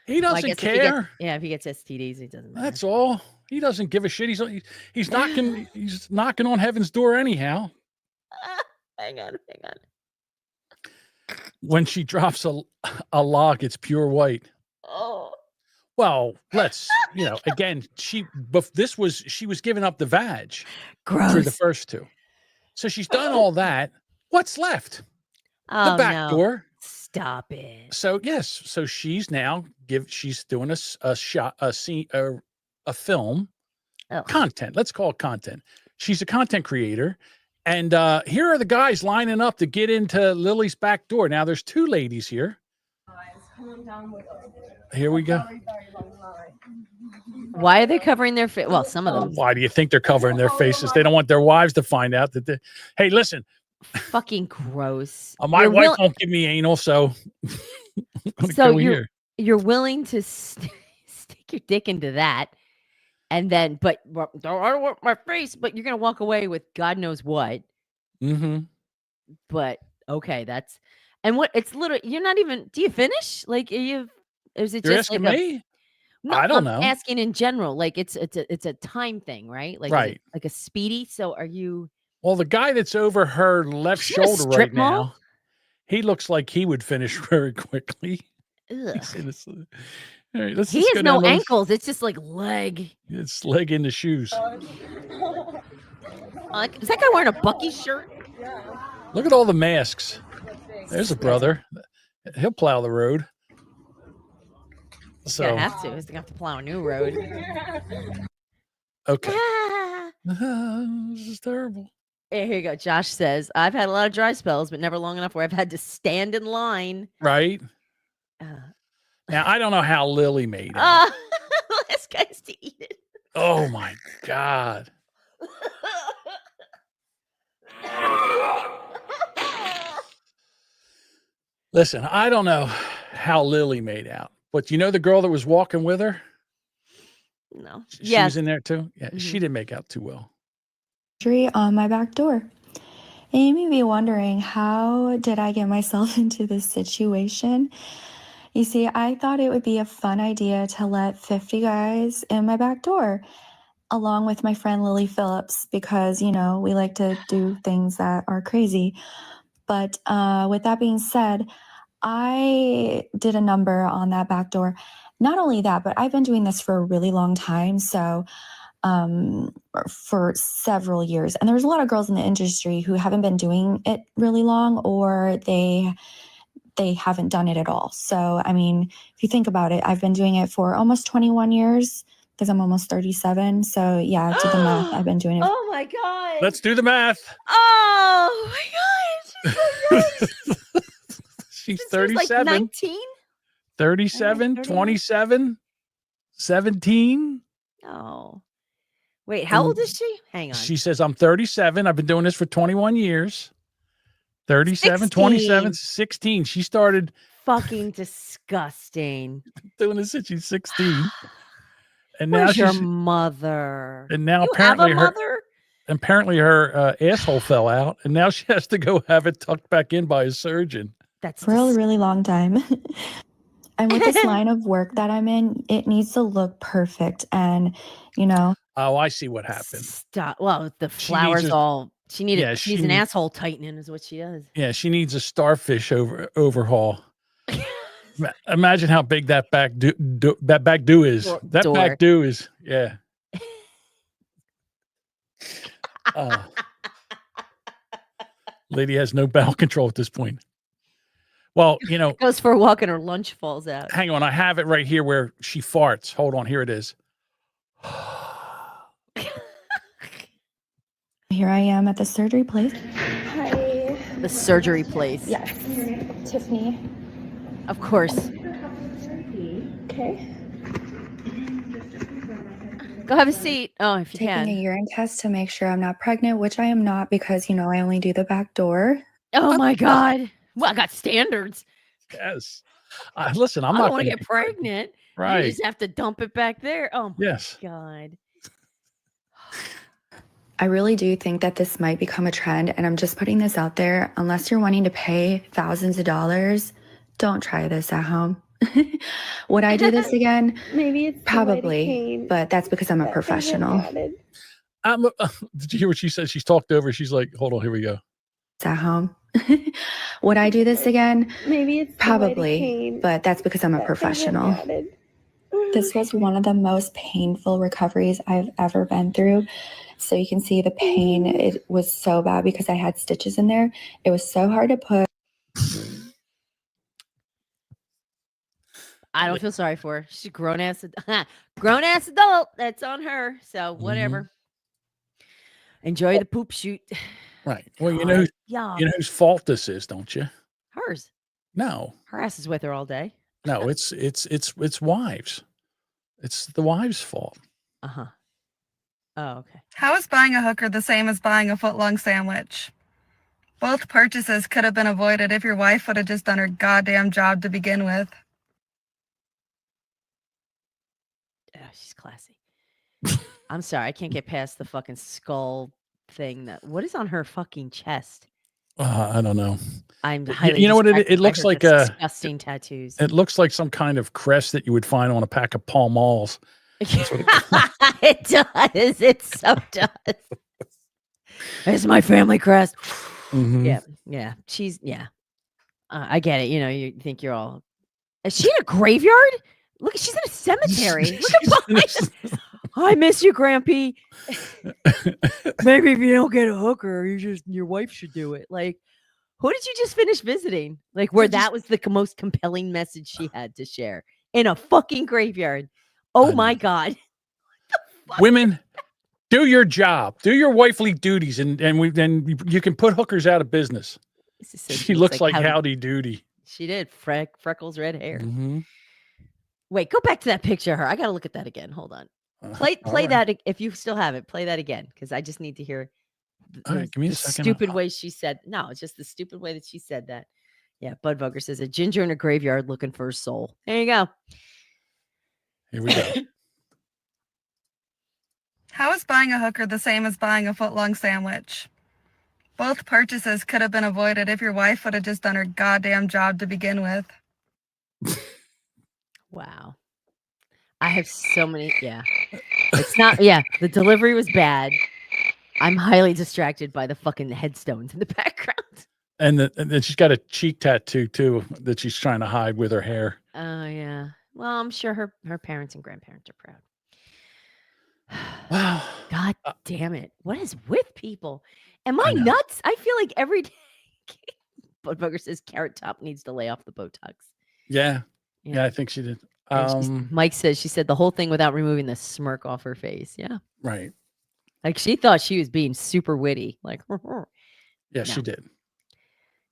doesn't care. If he gets STDs, it doesn't matter. That's all. He doesn't give a shit. He's knocking. He's knocking on heaven's door anyhow. Hang on. When she drops a lock, it's pure white. Oh. Well, let's, again, she was giving up the vag Gross. for the first two. So she's done all that. What's left? Oh, the back door. Stop it. So yes, so she's now she's doing a film content. Let's call it content. She's a content creator. And here are the guys lining up to get into Lily's back door. Now there's 2 ladies here. Here we go. Why are they covering their face? Well, some of them. Why do you think they're covering their faces? They don't want their wives to find out that hey, listen. Fucking gross. My wife won't give me anal, so you're willing to stick your dick into that, and then, but I don't want my face, but you're gonna walk away with God knows what. Mm-hmm. But okay, and what it's literally. You're not even. Do you finish? Like, is it You're just asking like me? No, I don't I'm know. asking in general. Like it's a time thing, right? Like right. Like a speedy. So are you? Well, the guy that's over her left shoulder right now, He looks like he would finish very quickly. Ugh. All right, let's He just has go no down. ankles. It's just like leg. It's leg into shoes. Like, is that guy wearing a Bucky shirt? Look at all the masks. There's a brother. He'll plow the road. He's So gonna have to. He's gonna have to plow a new road. okay. This is terrible. Here you go. Josh says, I've had a lot of dry spells, but never long enough where I've had to stand in line. Right. Now I don't know how Lily made it. Last guys to eat it. Oh my God. Listen, I don't know how Lily made out, but you know the girl that was walking with her? No. She was in there too? Yeah, she didn't make out too well. On my back door. It made me be wondering, how did I get myself into this situation? You see, I thought it would be a fun idea to let 50 guys in my back door, along with my friend Lily Phillips, because, you know, we like to do things that are crazy. But with that being said, I did a number on that back door. Not only that, but I've been doing this for a really long time. So for several years. And there's a lot of girls in the industry who haven't been doing it really long, or they haven't done it at all. So, I mean, if you think about it, I've been doing it for almost 21 years because I'm almost 37. So yeah, do the math. I've been doing it. Oh my God. Let's do the math. Oh my God. She's so young. She's Like 37. 19? 37, 27, 17. Oh. Wait, how old is she? Hang on. She says, I'm 37. I've been doing this for 21 years. 37, 27, 16. She started fucking disgusting. Doing this since she's 16. And Where's now your she's mother? and now You have apparently a mother? apparently her asshole fell out, and now she has to go have it tucked back in by a surgeon. That's for a really long time. And with this line of work that I'm in, it needs to look perfect. And, you know. Oh, I see what happened. Stop. Well, the flowers all. She needed. Yeah, she's an asshole tightening, is what she does. Yeah, she needs a starfish overhaul. Imagine how big that back do is. That back do is, yeah. Lady has no bowel control at this point. Well, you know, Goes for a walk and her lunch falls out. hang on, I have it right here where she farts. Hold on, here it is. Here I am at the surgery place. Hi. The surgery place. Yes. Tiffany. Of course. Okay. Go have a seat. Oh, if you Taking can. a urine test to make sure I'm not pregnant, which I am not because, you know, I only do the back door. Oh my God. Well, I got standards. Yes. Listen, I'm I not don't want to gonna- get pregnant. Right. You just have to dump it back there. Oh my Yes. God. I really do think that this might become a trend, and I'm just putting this out there. Unless you're wanting to pay thousands of dollars, don't try this at home. Would I do this again? Maybe it's Probably, but that's because I'm a professional. Did you hear what she said? She's talked over. She's like, hold on, here we go. At home. Would I do this again? Maybe it's Probably, but that's because I'm a professional. This was one of the most painful recoveries I've ever been through. So you can see the pain. It was so bad because I had stitches in there. It was so hard to put. I don't feel sorry for her. She's a grown ass adult. That's on her. So whatever. Enjoy the poop shoot. Right. Well, you know Yeah. whose fault this is, don't you? Hers. No. Her ass is with her all day. No, it's wives. It's the wives' fault. Uh-huh. Oh, okay. How is buying a hooker the same as buying a footlong sandwich? Both purchases could have been avoided if your wife would have just done her goddamn job to begin with. Oh, she's classy. I'm sorry. I can't get past the fucking skull thing. What is on her fucking chest? I don't know. I'm highly You know what distracted it by looks her like? disgusting tattoos. It looks like some kind of crest that you would find on a pack of Pall Malls. It does. It so does. It's my family crest. Mhm. Yeah. She's I get it. You know, you think you're all. Is she in a graveyard? Look, she's in a cemetery. Look at behind us. I miss you, Grampy. Maybe if you don't get a hooker, your wife should do it. Like, who did you just finish visiting? Like, where that was the most compelling message she had to share in a fucking graveyard. Oh my God. Women, do your job, do your wifely duties, and you can put hookers out of business. She looks like Howdy Doody. She did. Freckles, red hair. Mm-hmm. Wait, go back to that picture of her. I got to look at that again. Hold on. Play right. that if you still have it. Play that again because I just need to hear All right, give me a the second. stupid way she said. No, it's just the stupid way that she said that. Yeah, Bud Vogler says a ginger in a graveyard looking for a soul. There you go. Here we go. How is buying a hooker the same as buying a footlong sandwich? Both purchases could have been avoided if your wife would have just done her goddamn job to begin with. Wow. I have so many. Yeah. It's not. Yeah. The delivery was bad. I'm highly distracted by the fucking headstones in the background. And then she's got a cheek tattoo too that she's trying to hide with her hair. Oh, yeah. Well, I'm sure her parents and grandparents are proud. Wow. God damn it. What is with people? Am I nuts? I feel like every day. Bud Booger says Carrot Top needs to lay off the Botox. Yeah. I think she did. Mike says she said the whole thing without removing the smirk off her face. Yeah. Right. Like she thought she was being super witty. Like, yeah, she did.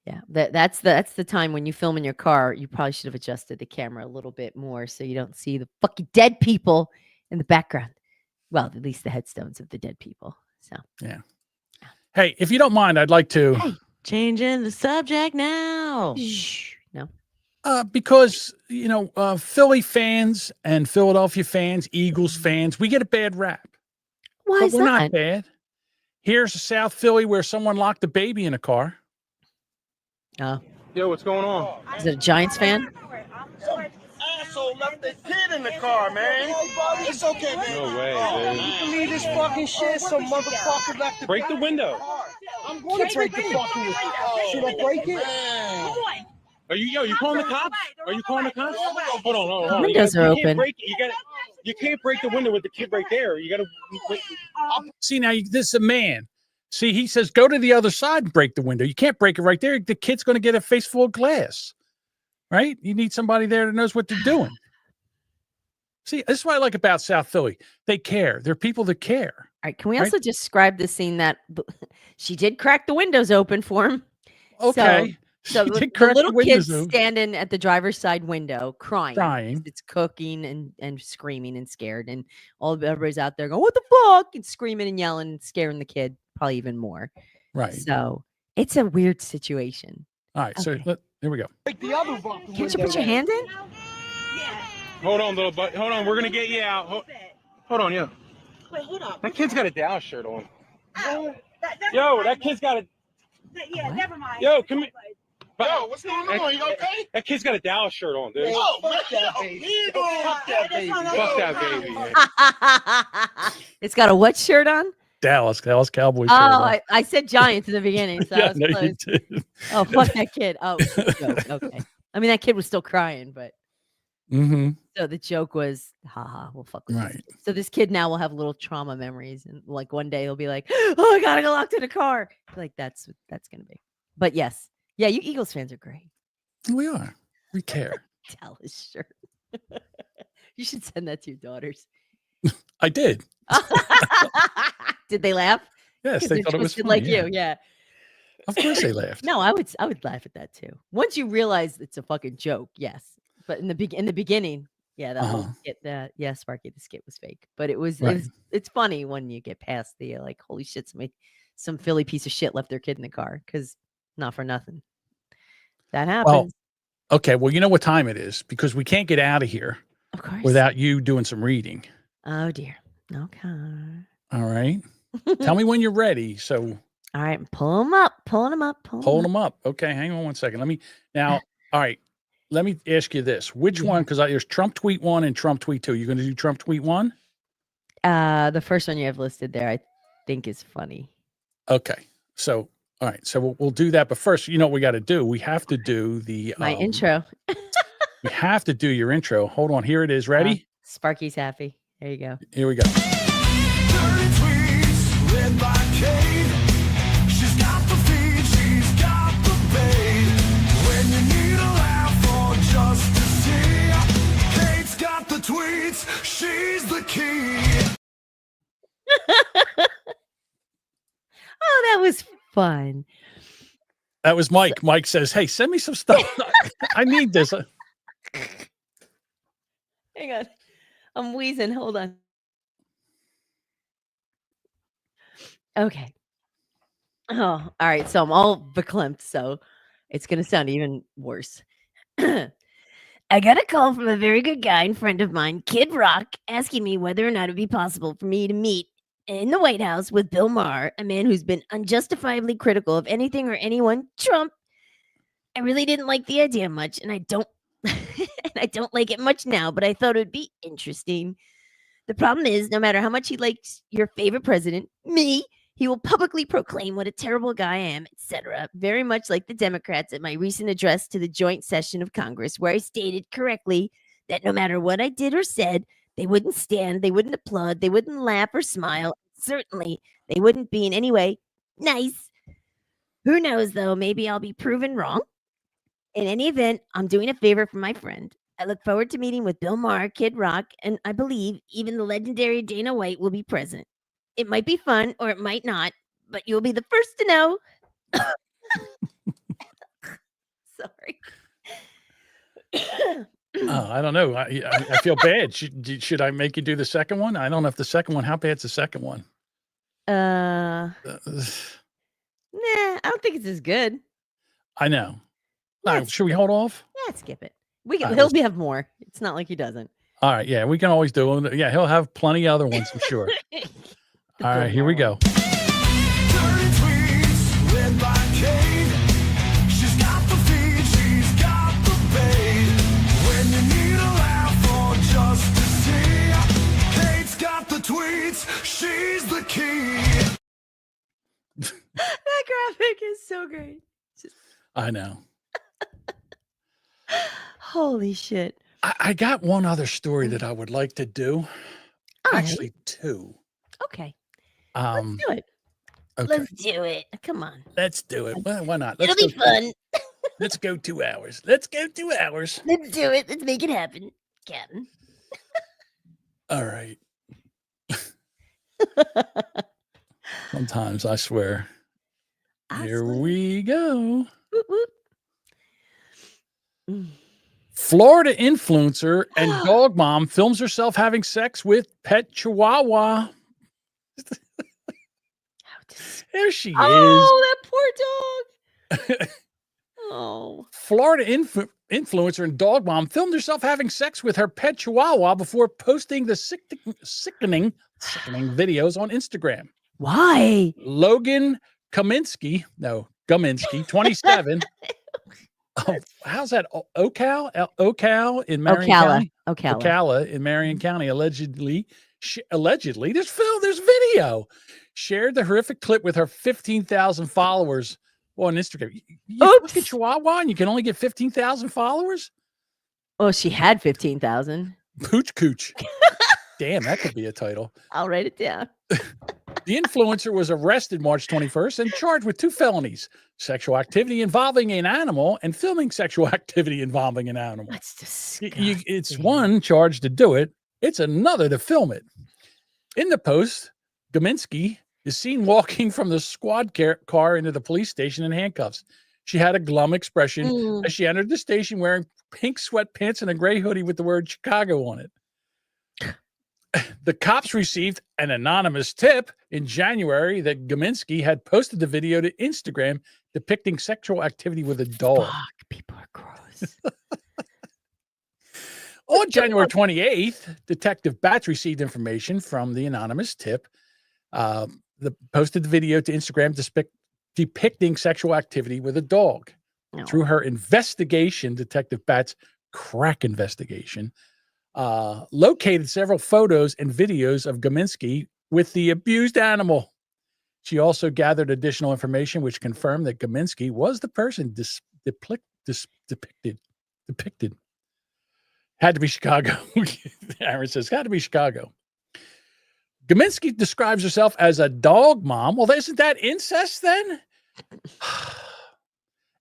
Yeah. That's the time when you film in your car, you probably should have adjusted the camera a little bit more so you don't see the fucking dead people in the background. Well, at least the headstones of the dead people. So yeah. Hey, if you don't mind, I'd like to changing the subject now. No. Because Philly fans and Philadelphia fans, Eagles fans, we get a bad rap. Why but is we're that? not bad. Here's South Philly where someone locked a baby in a car. Oh. Yo, what's going on? Is it a Giants fan? Some asshole left their kid in the car, man. It's okay, man. No way, dude. You believe this fucking shit? Some motherfucker left the Break the window. I'm going to break the fucking window. Should I break it? You calling the cops? Are you calling the cops? Hold on. The windows are open. You can't break the window with the kid right there. You gotta See, now this is a man. See, he says, go to the other side and break the window. You can't break it right there. The kid's going to get a face full of glass, right? You need somebody there that knows what they're doing. See, this is what I like about South Philly. They care. They're people that care. All right. Can we also describe the scene that she did crack the windows open for him? Okay. So the little kid's standing at the driver's side window crying. It's cooking and screaming and scared. And everybody's out there going, what the fuck? And screaming and yelling and scaring the kid probably even more. Right. So it's a weird situation. All right. So here we go. Can't you put your hand in? Hold on, little buddy. Hold on. We're going to get you out. Hold on, yo. Wait, hold on. That kid's got a Dallas shirt on. Yo, that kid's got a... Yeah, never mind. Yo, come here. Yo, what's going on? You okay? That kid's got a Dallas shirt on, dude. Oh, fuck that baby. Fuck that baby. Fuck that baby. It's got a what shirt on? Dallas Cowboys. Oh, I said Giants in the beginning. So Yeah, I was no, you close. did. Oh, fuck that kid. Oh, joke. Okay. I mean, that kid was still crying, but so the joke was, haha, we'll fuck with this kid. So this kid now will have little trauma memories. And like one day he'll be like, oh, I gotta go locked in a car. Like that's what that's gonna be. But yes. Yeah, you Eagles fans are great. We are. We care. Dallas shirt. You should send that to your daughters. I did. Did they laugh? Yes, they thought it was funny, like yeah. you. Yeah. Of course they laughed. No, I would laugh at that too. Once you realize it's a fucking joke, yes. But in the beginning, yeah, that whole skit, yeah, Sparky, the skit was fake. But it's funny when you get past the like, holy shit, some Philly piece of shit left their kid in the car because not for nothing. That happens. Well, okay. Well, you know what time it is because we can't get out of here without you doing some reading. Oh dear. Okay. All right. Tell me when you're ready. So. All right. Pulling them up. Okay. Hang on one second. All right. Let me ask you this. Which one? Because there's Trump tweet 1 and Trump tweet 2. You're going to do Trump tweet 1? The first one you have listed there, I think is funny. Okay. So, All right, so we'll do that. But first, you know what we got to do? We have to do the My intro. We have to do your intro. Hold on, here it is. Ready? Sparky's happy. There you go. Here we go. Tweets, she's the key. Oh, that was fun. That was Mike. Mike says, "Hey, send me some stuff. I need this." Hang on. I'm wheezing. Hold on. Okay. Oh, all right. So I'm all verklempt, so it's going to sound even worse. I got a call from a very good guy and friend of mine, Kid Rock, asking me whether or not it'd be possible for me to meet in the White House with Bill Maher, a man who's been unjustifiably critical of anything or anyone Trump. I really didn't like the idea much, and I don't and I don't like it much now, but I thought it'd be interesting. The problem is, no matter how much he likes your favorite president, me, he will publicly proclaim what a terrible guy I am, etc. Very much like the Democrats at my recent address to the joint session of Congress, where I stated correctly that no matter what I did or said, they wouldn't stand, they wouldn't applaud, they wouldn't laugh or smile. Certainly, they wouldn't be in any way nice. Who knows, though? Maybe I'll be proven wrong. In any event, I'm doing a favor for my friend. I look forward to meeting with Bill Maher, Kid Rock, and I believe even the legendary Dana White will be present. It might be fun or it might not, but you'll be the first to know. Sorry. I don't know. I feel bad. Should I make you do the second one? I don't know if the second one. How bad's the second one? Nah, I don't think it's as good. I know. Should we hold off? Yeah, skip it. We can. All right, He'll have more. It's not like he doesn't. All right. Yeah, we can always do it. Yeah, he'll have plenty of other ones, I'm sure. All right, here we go. Tweets, she's the key. That graphic is so great. I know. Holy shit. I got one other story that I would like to do. Actually, two. Okay. Let's do it. Okay. Let's do it. Come on. Let's do it. Well, why not? It'll be fun. Let's go 2 hours. Let's go 2 hours. Let's do it. Let's make it happen, Captain. All right. Sometimes I swear. Here we go. Whoop, whoop. Florida influencer and dog mom films herself having sex with pet chihuahua. There she is. Oh, that poor dog. Oh. Florida influencer and dog mom filmed herself having sex with her pet chihuahua before posting the sickening videos on Instagram. Why? Logan Guminski, 27. Oh, how's that? Ocala in Marion County. Ocala in Marion County allegedly, there's video. Shared the horrific clip with her 15,000 followers on Instagram. You look at Chihuahua and you can only get 15,000 followers? Oh, she had 15,000. Pooch Cooch. Damn, that could be a title. I'll write it down. The influencer was arrested March 21st and charged with 2 felonies: sexual activity involving an animal and filming sexual activity involving an animal. That's disgusting. It's one charge to do it. It's another to film it. In the post, Guminski is seen walking from the squad car into the police station in handcuffs. She had a glum expression as she entered the station wearing pink sweatpants and a gray hoodie with the word Chicago on it. The cops received an anonymous tip in January that Guminski had posted the video to Instagram depicting sexual activity with a dog. Fuck, people are gross. On January 28th, Detective Batts received information from the anonymous tip. Posted the video to Instagram depicting sexual activity with a dog. No. Through her investigation, Detective Batts' crack investigation, located several photos and videos of Guminski with the abused animal. She also gathered additional information which confirmed that Gaminsky was the person depicted. Had to be Chicago. Aaron says, had to be Chicago. Gaminsky describes herself as a dog mom. Well, isn't that incest then?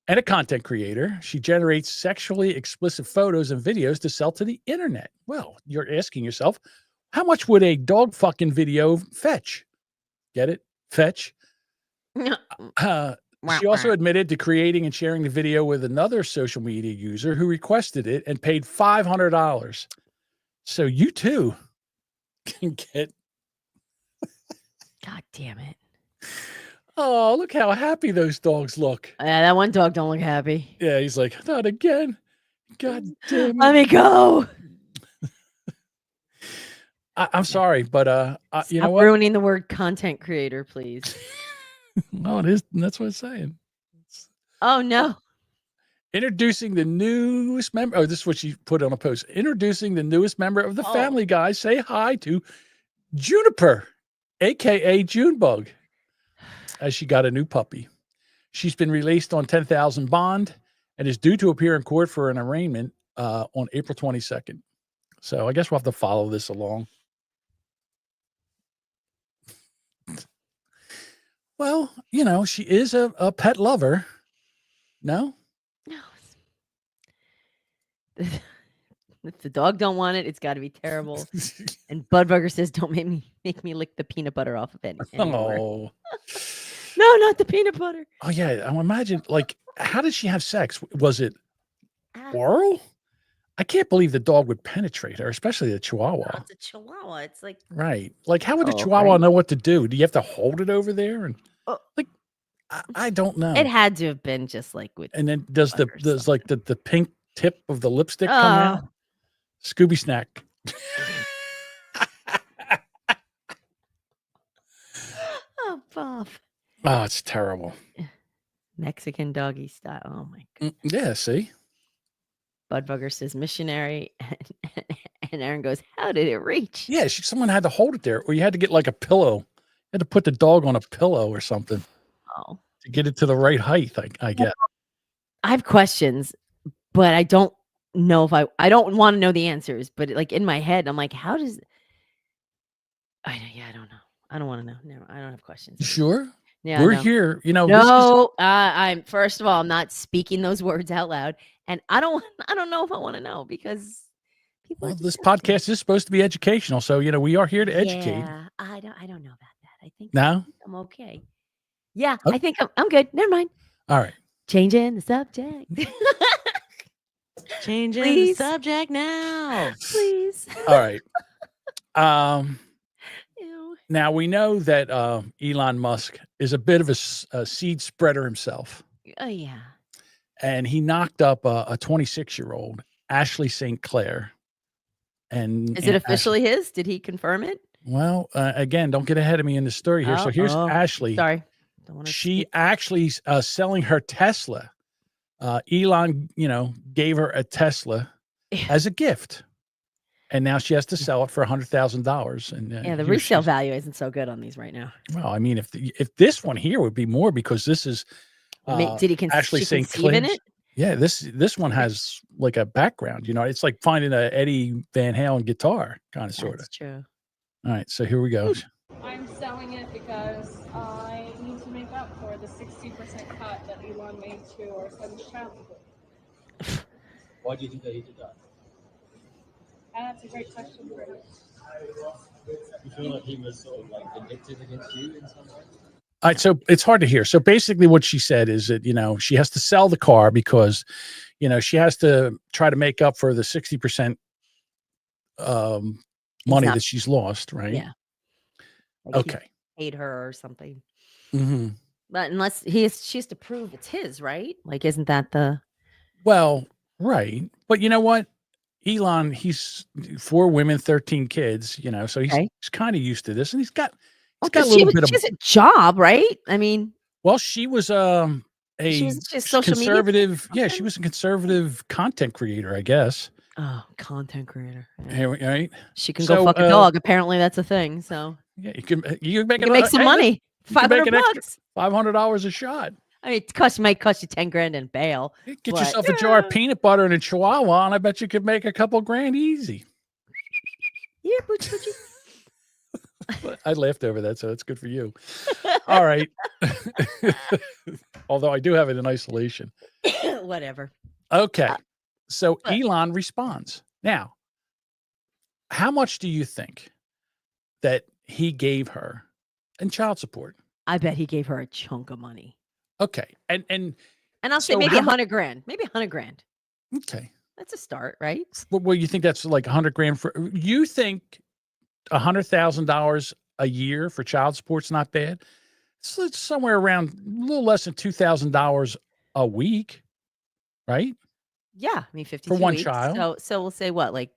And a content creator. She generates sexually explicit photos and videos to sell to the internet. Well, you're asking yourself, how much would a dog fucking video fetch? Get it? Fetch. She also admitted to creating and sharing the video with another social media user who requested it and paid $500. So you too can get. God damn it. Oh, look how happy those dogs look. Yeah, that one dog don't look happy. Yeah, he's like, not again. God damn it. Let me go. I'm sorry, but you know Stop what? ruining the word content creator, please. No, it is. That's what I'm saying. Oh no. Introducing the newest member. Oh, this is what she put on a post. Introducing the newest member of the Family Guy. Say hi to Juniper, aka Junebug, as she got a new puppy. She's been released on $10,000 bond and is due to appear in court for an arraignment on April 22nd. So I guess we'll have to follow this along. Well, you know, she is a pet lover. No? No. If the dog don't want it, it's got to be terrible. And Budbugger says, "Don't make me lick the peanut butter off of it anymore." Oh. No, not the peanut butter. Oh yeah, I imagine. Like, how did she have sex? Was it oral? I can't believe the dog would penetrate her, especially the Chihuahua. It's a Chihuahua. It's like Right. Like, how would a Oh, Chihuahua right. know what to do? Do you have to hold it over there? And like, I don't know. it had to have been just like with. And then does the pink tip of the lipstick come out? Scooby Snack. Oh, Bob. Oh, it's terrible. Mexican doggy style. Oh my god. Yeah, see? Budbugger says missionary, and Aaron goes, "How did it reach?" Yeah, someone had to hold it there, or you had to get like a pillow. You had to put the dog on a pillow or something. Oh. To get it to the right height, I guess. I have questions, but I don't know if I don't want to know the answers. But like in my head, I'm like, how does? I don't know. I don't want to know. No, I don't have questions. You sure? Yeah, We're no. here. You know. No, I'm first of all, I'm not speaking those words out loud, and I don't know if I want to know because people. Well, this podcast is supposed to be educational, so you know we are here to educate. Yeah, I don't know about that. I think No? I'm okay. Yeah, Okay. I think I'm good. Never mind. All right. Changing the subject. Changing Please. the subject now. Please. All right. Now we know that Elon Musk is a bit of a seed spreader himself, Oh yeah. and he knocked up a 26-year-old, Ashley St. Clair. And Is it officially his? Did he confirm it? Well, again, don't get ahead of me in the story here. So here's Ashley. Sorry. She actually selling her Tesla. Elon, gave her a Tesla as a gift, and now she has to sell it for $100,000. And Yeah, the resale value isn't so good on these right now. well, I mean, if this one here would be more because this is Did he Ashley she St. conceive in Clair's. it? Yeah, this one has like a background. It's like finding a Eddie Van Halen guitar, kind of sort of. That's true. All right, so here we go. I'm selling it because I need to make up for the 60% cut that Elon made to our son's child support. Why do you think that he did that? That's a great question for him. You feel like he was sort of like vindictive against you in some way? All right, so it's hard to hear. So basically what she said is that, she has to sell the car because, she has to try to make up for the 60% money that she's lost, right? Yeah. Like he Okay. paid her or something. Mm-hmm. But unless she has to prove it's his, right? Like, isn't that the? Well, right. But you know what? Elon, he's 4 women, 13 kids, so he's kind of used to this, and he's got a little bit of. She has a job, right? I mean, Well, she was a She was just social media conservative. Yeah, she was a conservative content creator, I guess. oh, content creator. Yeah. Here, right? She can So, go fuck a dog. Apparently, that's a thing. So Yeah, you can make make some money. You can make an extra $500. $500 a shot. I mean, might cost you 10 grand in bail. Get yourself a jar of peanut butter and a chihuahua, and I bet you could make a couple grand easy. Yeah, poochie. I laughed over that, so that's good for you. All right. Although I do have it in isolation. Whatever. Okay. So Elon responds. Now, how much do you think that he gave her in child support? I bet he gave her a chunk of money. Okay. And I'll say maybe 100 grand. Maybe 100 grand. Okay. That's a start, right? Well, you think that's like 100 grand for you think $100,000 a year for child support's not bad? So it's somewhere around a little less than $2,000 a week, right? Yeah, I mean 52 for one weeks. child. So we'll say what, like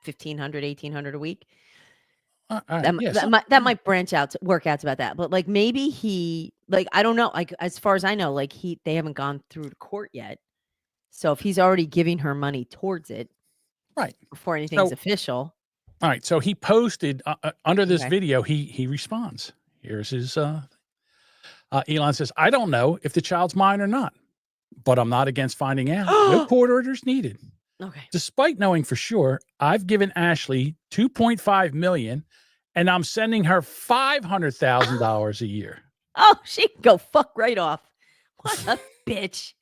1,500, 1,800 a week. All right, That might branch out to work out to about that, but like maybe he I don't know, like as far as I know, like they haven't gone through to court yet. So if he's already giving her money towards it, right, before anything's So- official. All right. So he posted under this Okay. video, he responds. Here's his Elon says, I don't know if the child's mine or not, but I'm not against finding out. No court orders needed. Okay. Despite knowing for sure, I've given Ashley $2.5 million and I'm sending her $500,000 a year. Oh, she can go fuck right off. What a bitch.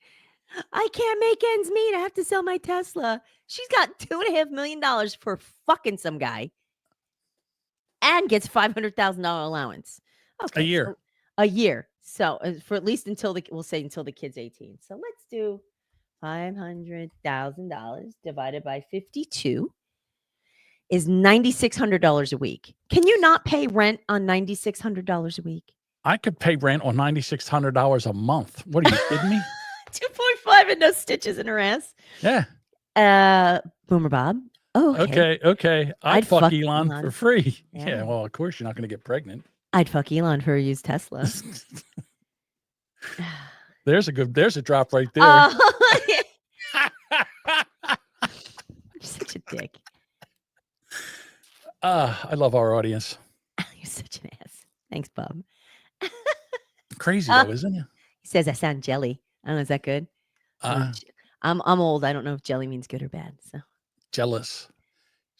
I can't make ends meet. I have to sell my Tesla. She's got $2.5 million for fucking some guy and gets $500,000 allowance. Okay, A year. so a year. So for at least until we'll say until the kid's 18. So let's do $500,000 divided by 52 is $9,600 a week. Can you not pay rent on $9,600 a week? I could pay rent on $9,600 a month. What are you kidding me? 2.5 and no stitches in her ass. Yeah. Boomer Bob. Oh, Okay. I'd fuck Elon Elon. for free. Yeah. Yeah. Well, of course you're not going to get pregnant. I'd fuck Elon for a used Tesla. There's a drop right there. Oh, you're such a dick. I love our audience. You're such an ass. Thanks, Bob. Crazy though, isn't it? He says I sound jelly. I don't know. Is that good? I'm old. I don't know if jelly means good or bad. So Jealous.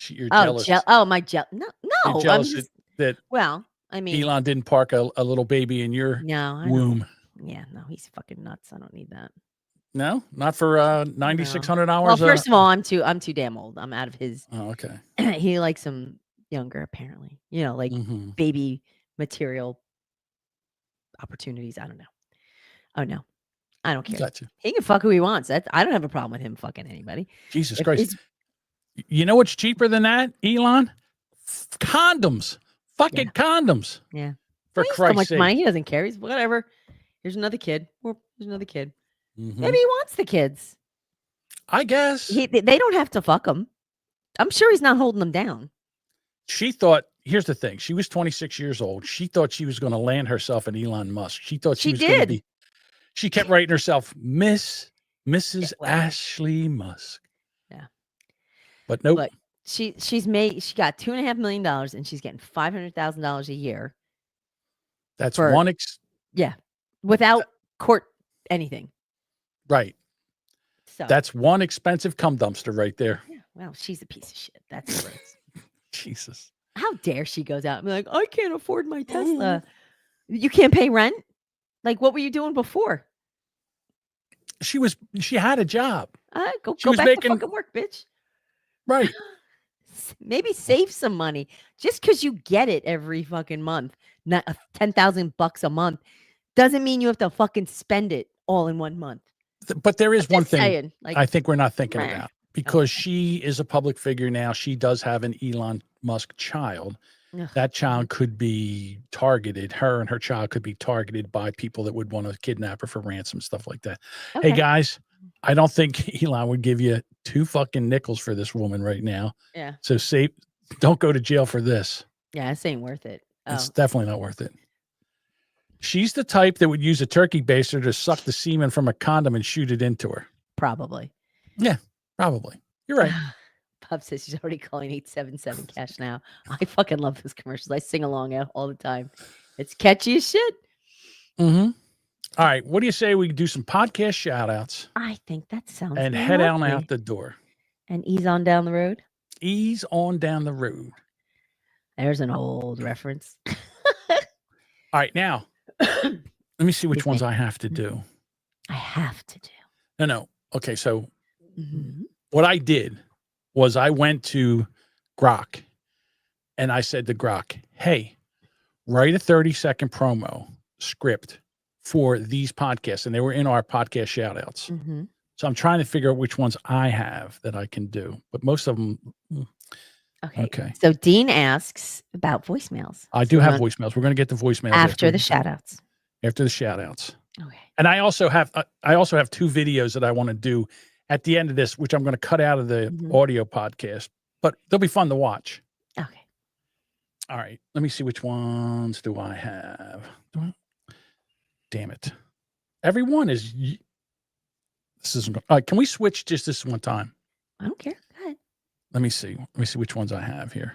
You're oh, jealous. my gel. No. You're I'm jealous just, that well, I mean, Elon didn't park a little baby in your no, I womb. don't. Yeah, no, he's fucking nuts. I don't need that. No, not for $9,600. Well, first of all, I'm too damn old. I'm out of his. Oh, okay. He likes them younger, apparently. You know, like baby material opportunities. I don't know. Oh no, I don't care. Gotcha. He can fuck who he wants. I don't have a problem with him fucking anybody. Jesus If Christ. it's- You know what's cheaper than that, Elon? Condoms. Fucking condoms. Yeah. For He has so Christ's much sake. money. He doesn't care. He's whatever. Here's another kid. Well, here's another kid. Mhm. Maybe he wants the kids. I guess. They don't have to fuck him. I'm sure he's not holding them down. She thought, here's the thing. She was 26 years old. She thought she was going to land herself in Elon Musk. She thought she was going to be. She kept writing herself Mrs. Ashley Musk. Yeah. But nope. Look, she got $2.5 million and she's getting $500,000 a year. That's for- one. Yeah. Without court anything. Right. So That's one expensive cum dumpster right there. yeah, well, she's a piece of shit. That's what it is. Jesus. How dare she goes out and be like, I can't afford my Tesla. You can't pay rent? Like, what were you doing before? She had a job. Go She was back making- to fucking work, bitch. Right. Maybe save some money. Just because you get it every fucking month, not $10,000 a month, doesn't mean you have to fucking spend it all in 1 month. But there is one just thing saying, like, I think we're not thinking meh. about because she is a public figure now. She does have an Elon Musk child. Ugh. That child could be targeted. Her and her child could be targeted by people that would want to kidnap her for ransom, stuff like that. Okay. Hey guys, I don't think Elon would give you 2 fucking nickels for this woman right now. Yeah. So don't go to jail for this. Yeah, this ain't worth it. It's definitely not worth it. She's the type that would use a turkey baster to suck the semen from a condom and shoot it into her. Probably. Yeah, probably. You're right. Bob says she's already calling 877 cash now. I fucking love those commercials. I sing along all the time. It's catchy as shit. Mm-hmm. All right. What do you say we do some podcast shout outs I think that sounds and head on lovely. out the door? And ease on down the road. Ease on down the road. There's an old reference. All right. Now, let me see which ones I have to do. I have to do. No. Okay. So what I did was I went to Grok and I said to Grok, hey, write a 30-second promo script for these podcasts. And they were in our podcast shout outs. So I'm trying to figure out which ones I have that I can do, but most of them. Okay. So Dean asks about voicemails. I do have voicemails. We're going to get the voicemails after the shout outs. After the shout outs. Okay. And I also have 2 videos that I want to do at the end of this, which I'm going to cut out of the audio podcast, but they'll be fun to watch. Okay. All right. Let me see which ones do I have. Damn it. Everyone is. This isn't. All right. Can we switch just this one time? I don't care. Go ahead. Let me see. Let me see which ones I have here.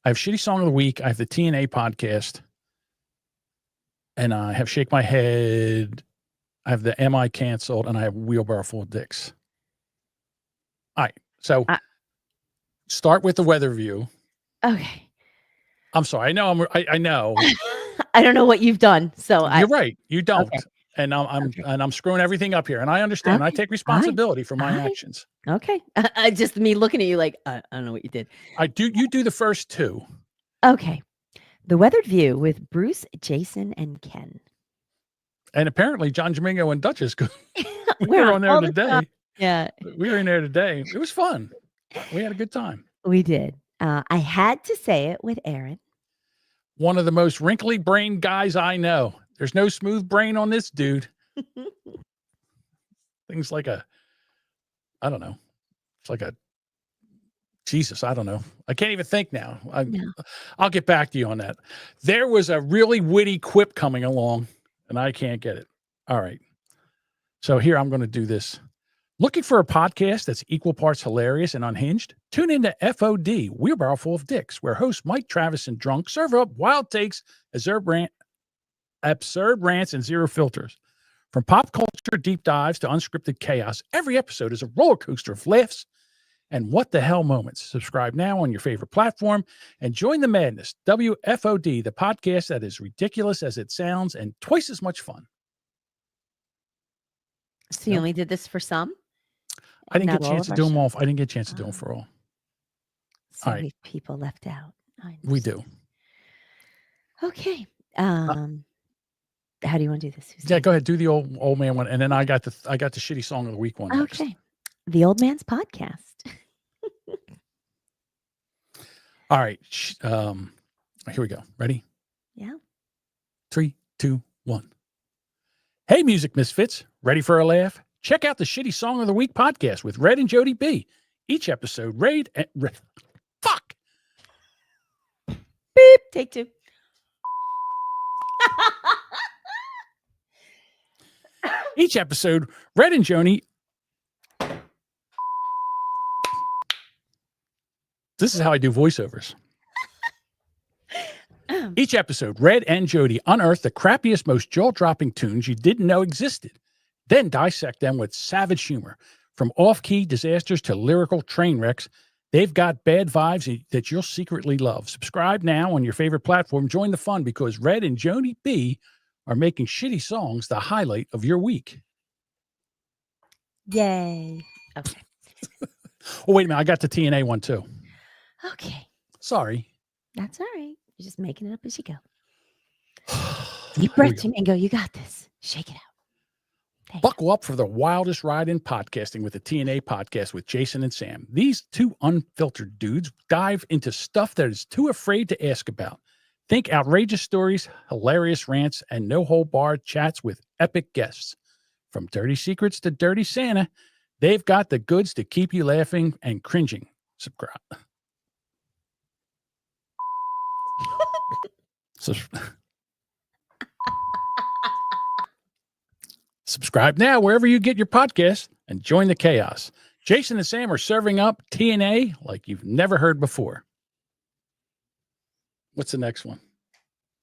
I have Shitty Song of the Week. I have the TNA podcast. And I have Shake My Head. I have the Am I Canceled? And I have Wheelbarrow Full of Dicks. All right. So start with the weather view. Okay. I'm sorry. I know. I know. I don't know what you've done. So You're right. You don't. Okay. And I'm screwing everything up here. And I understand. I take responsibility for my actions. Okay. Just me looking at you like, I don't know what you did. You do the first 2. Okay. The Weathered View with Bruce, Jason, and Ken. And apparently John Domingo and Duchess. we We're were on there all the today. time. Yeah. We were in there today. It was fun. We had a good time. We did. I had to say it with Aaron. One of the most wrinkly brained guys I know. There's no smooth brain on this dude. Things like I don't know. It's like Jesus, I don't know. I can't even think now. I'll get back to you on that. There was a really witty quip coming along, and I can't get it. All right. So here I'm going to do this. Looking for a podcast that's equal parts hilarious and unhinged? Tune into FOD, Wheelbarrow Full of Dicks, where hosts Mike, Travis, and Drunk serve up wild takes, absurd rants, and zero filters. From pop culture deep dives to unscripted chaos, every episode is a roller coaster of laughs and what the hell moments. Subscribe now on your favorite platform and join the madness. WFOD, the podcast that is ridiculous as it sounds and twice as much fun. So you only did this for some? I didn't Not get a all chance to of do our them all. shows? I didn't get a chance to do them for all. So All right. we have people left out. We do. Okay. How do you want to do this? Yeah, go ahead. Do the old man one, and then I got the shitty song of the week one. Next. Okay. The Old Man's Podcast. All right. Here we go. Ready? Yeah. 3, 2, 1. Hey, music misfits. Ready for a laugh? Check out the Shitty Song of the Week podcast with Red and Jody B. Each episode, fuck. Beep. Take 2. Each episode, Red and Joni. This is how I do voiceovers. Each episode, Red and Jody unearth the crappiest, most jaw-dropping tunes you didn't know existed, then dissect them with savage humor. From off-key disasters to lyrical train wrecks, they've got bad vibes that you'll secretly love. Subscribe now on your favorite platform. Join the fun because Red and Jody B are making shitty songs the highlight of your week. Yay. Okay. Oh, wait a minute. I got the TNA one too. Okay. Sorry. That's all right. You're just making it up as you go. Deep breath, Domingo. You got this. Shake it out. Buckle up for the wildest ride in podcasting with the TNA podcast with Jason and Sam. These 2 unfiltered dudes dive into stuff that is too afraid to ask about. Think outrageous stories, hilarious rants, and no-hold-barred chats with epic guests. From dirty secrets to dirty Santa, they've got the goods to keep you laughing and cringing. Subscribe. Subscribe now wherever you get your podcasts and join the chaos. Jason and Sam are serving up TNA like you've never heard before. What's the next one?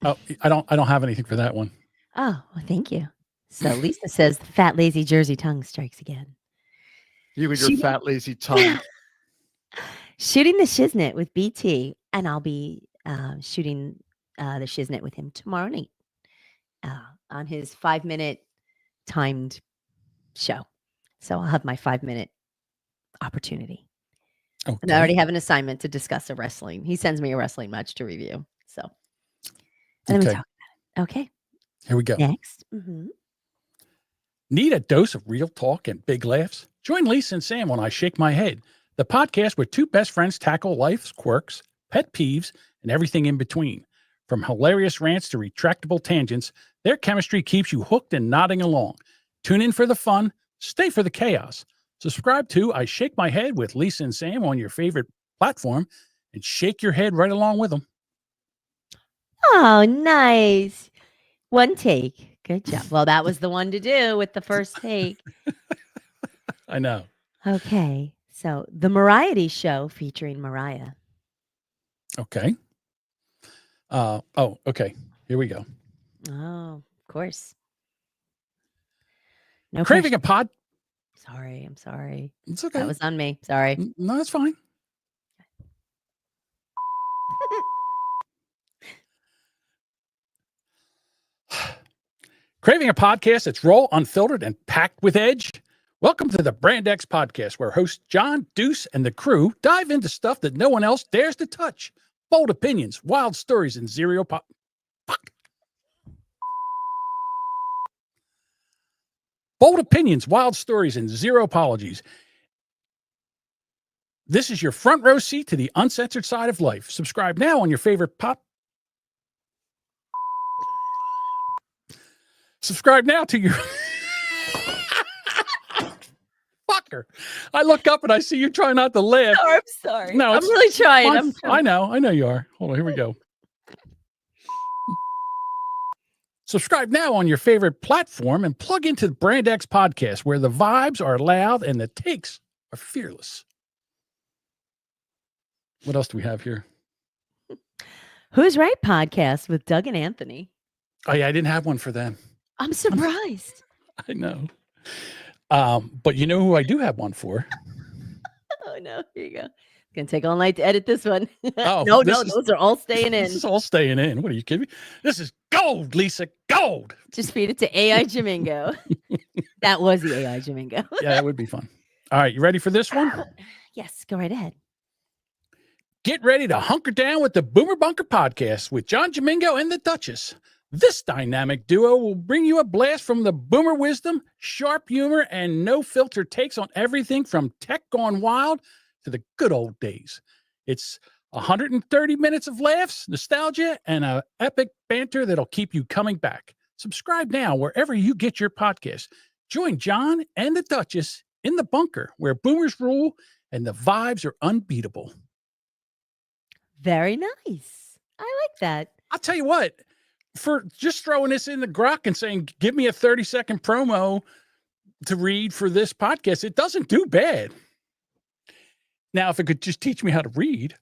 Oh, I don't have anything for that one. Oh, well, thank you. So Lisa says the fat, lazy Jersey tongue strikes again. You and your fat, lazy tongue. Shooting the shiznit with BT, and I'll be shooting the shiznit with him tomorrow night on his 5-minute timed show. So I'll have my 5-minute opportunity. Okay. And I already have an assignment to discuss a wrestling. He sends me a wrestling match to review. So, and then we talk about it. Okay. Here we go. Next. Mm-hmm. Need a dose of real talk and big laughs? Join Lisa and Sam on I Shake My Head, the podcast where two best friends tackle life's quirks, pet peeves, and everything in between. From hilarious rants to retractable tangents, their chemistry keeps you hooked and nodding along. Tune in for the fun, stay for the chaos. Subscribe to I Shake My Head with Lisa and Sam on your favorite platform and shake your head right along with them. Oh, nice. One take. Good job. Well, that was the one to do with the first take. I know. Okay. So the Mariah Show featuring Mariah. Okay. Okay. Here we go. Oh, of course. No Craving pressure. a pod. Sorry. I'm sorry. It's okay. That was on me. Sorry. No, that's fine. Craving a podcast that's raw, unfiltered, and packed with edge? Welcome to the Brand X podcast, where hosts John, Deuce, and the crew dive into stuff that no one else dares to touch. Bold opinions, wild stories, and Bold opinions, wild stories, and zero apologies. This is your front row seat to the uncensored side of life. Subscribe now on your favorite Subscribe now to your... Fucker. I look up and I see you trying not to laugh. Oh, I'm sorry. No, I'm really trying. I'm I know you are. Hold on, here we go. Subscribe now on your favorite platform and plug into the Brand X podcast, where the vibes are loud and the takes are fearless. What else do we have here? Who's Right podcast with Doug and Anthony. Oh, yeah, I didn't have one for them. I'm surprised. I know. But you know who I do have one for? Oh, no. Here you go. It's going to take all night to edit this one. Oh, no, those are all staying in. This is all staying in. What are you kidding me? This is gold, Lisa, gold. Just feed it to AI Jamingo. That was the AI Jamingo. Yeah, that would be fun. All right, you ready for this one? Yes, go right ahead. Get ready to hunker down with the Boomer Bunker podcast with John Jamingo and the Duchess. This dynamic duo will bring you a blast from the boomer wisdom, sharp humor, and no-filter takes on everything from tech gone wild to the good old days. It's 130 minutes of laughs, nostalgia, and an epic banter that'll keep you coming back. Subscribe now wherever you get your podcast. Join John and the Duchess in the bunker, where boomers rule and the vibes are unbeatable. Very nice. I like that. I'll tell you what, for just throwing this in the grok and saying, give me a 30-second promo to read for this podcast, it doesn't do bad. Now, if it could just teach me how to read,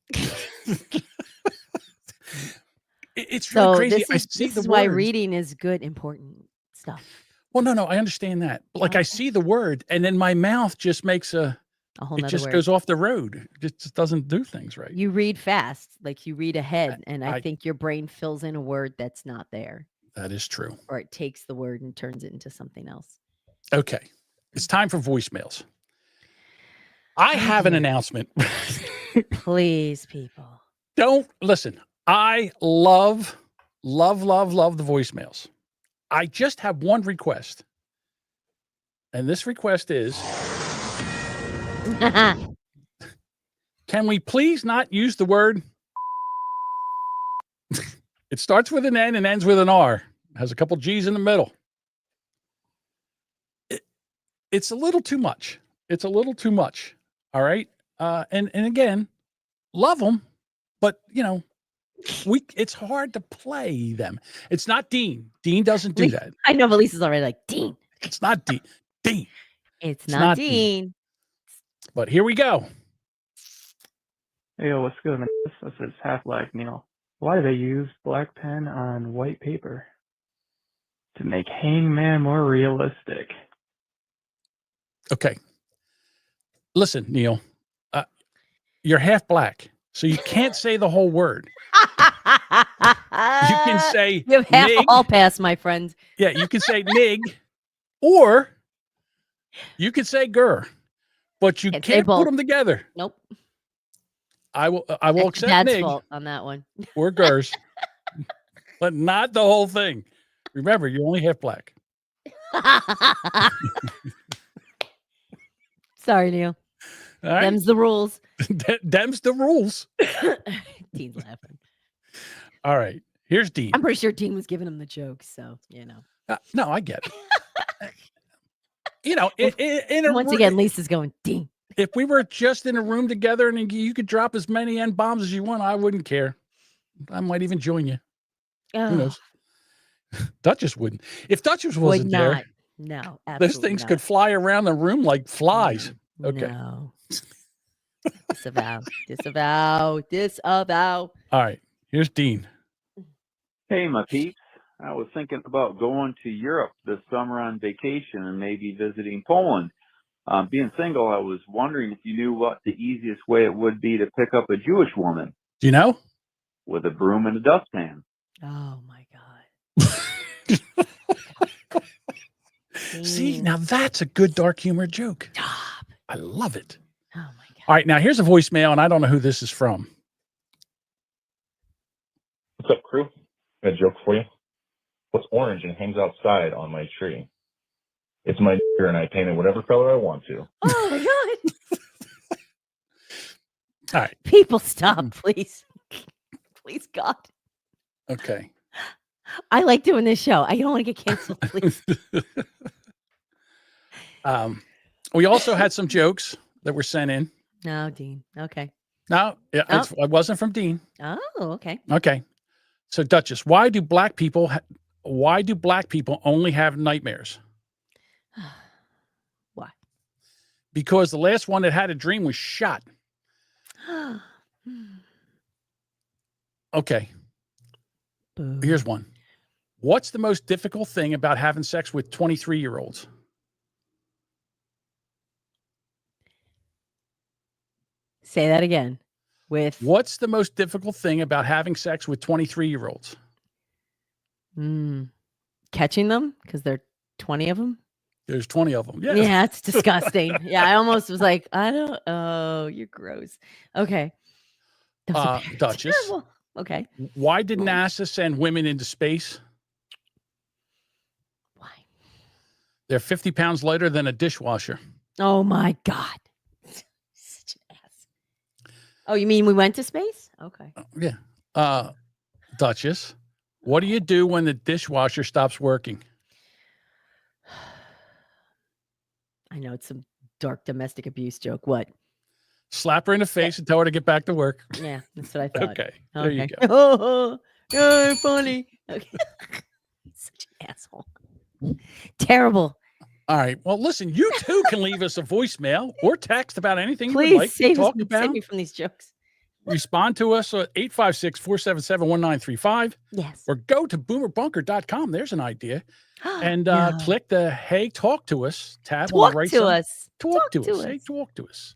it's really crazy. This is why reading is good, important stuff. Well, no, I understand that. But like, I see the word, and then my mouth just makes a whole it just word. goes off the road. It just doesn't do things right. You read fast, like you read ahead, and I think your brain fills in a word that's not there. That is true. Or it takes the word and turns it into something else. Okay. It's time for voicemails. I have an announcement. Please, people. Don't listen. I love the voicemails. I just have one request. And this request is, can we please not use the word? It starts with an N and ends with an R. It has a couple G's in the middle. It's a little too much. It's a little too much. All right. And again, love them, but it's hard to play them. It's not Dean. Dean doesn't do that. I know, but Lisa's already like, Dean. It's not Dean. Dean. It's not Dean. But here we go. Hey, yo, what's good, man? This is Half-Life Neil. Why they use black pen on white paper? To make Hangman more realistic. Okay. Listen, Neil, you're half black, so you can't say the whole word. You can say you have half a nig. hall pass, my friend. Yeah, you can say nig, or you can say gur, but you Can't say can't put both. them together. Nope. I will That's accept Dad's nig fault on that one. or gurs, but not the whole thing. Remember, you're only half black. Sorry, Neil. All right. Them's the rules. Them's the rules. Dean's laughing. All right. Here's Dean. I'm pretty sure Dean was giving him the joke, so you know. No, I get it. You know, in a Once again, Lisa's going, Dean. If we were just in a room together and you could drop as many N-bombs as you want, I wouldn't care. I might even join you. Oh. Who knows? Duchess wouldn't. If Duchess wasn't there, no, those things could fly around the room like flies. Okay. No. Disavow. Disavow. Disavow. All right. Here's Dean. Hey, my peeps. I was thinking about going to Europe this summer on vacation and maybe visiting Poland. Being single, I was wondering if you knew what the easiest way it would be to pick up a Jewish woman. Do you know? With a broom and a dustpan. Oh, my God. See, now that's a good dark humor joke. I love it. Oh, my God. All right. Now, here's a voicemail, and I don't know who this is from. What's up, crew? Got a joke for you. What's orange and hangs outside on my tree? It's my and I paint it whatever color I want to. Oh my God. All right. People stop, please. Please, God. Okay. I like doing this show. I don't want to get canceled, please. We also had some jokes that were sent in. No, Dean. Okay. No, it wasn't from Dean. Oh, okay. Okay. So, Duchess, why do black people only have nightmares? Why? Because the last one that had a dream was shot. Okay. Boom. Here's one. What's the most difficult thing about having sex with 23-year-olds? Say that again. What's the most difficult thing about having sex with 23-year-olds? Catching them because there are 20 of them. There's 20 of them. Yeah, it's disgusting. Yeah, I almost was like, oh, you're gross. Okay. Duchess. Terrible. Okay. Why did NASA send women into space? Why? They're 50 pounds lighter than a dishwasher. Oh my God. Such an ass. Oh, you mean we went to space? Okay. Yeah. Duchess, what do you do when the dishwasher stops working? I know it's some dark domestic abuse joke. What? Slap her in the face and tell her to get back to work. Yeah, that's what I thought. Okay. There you go. Oh, you're funny. Okay. Such an asshole. Terrible. All right. Well, listen, you too can leave us a voicemail or text about anything you would Please like to save talk about. Save me from these jokes. Respond to us at 856-477-1935. Yes. Or go to boomerbunker.com. There's an idea. And Yeah. click the Hey, Talk to Us tab on the Talk right to side. us. Talk to us. Hey, talk to us.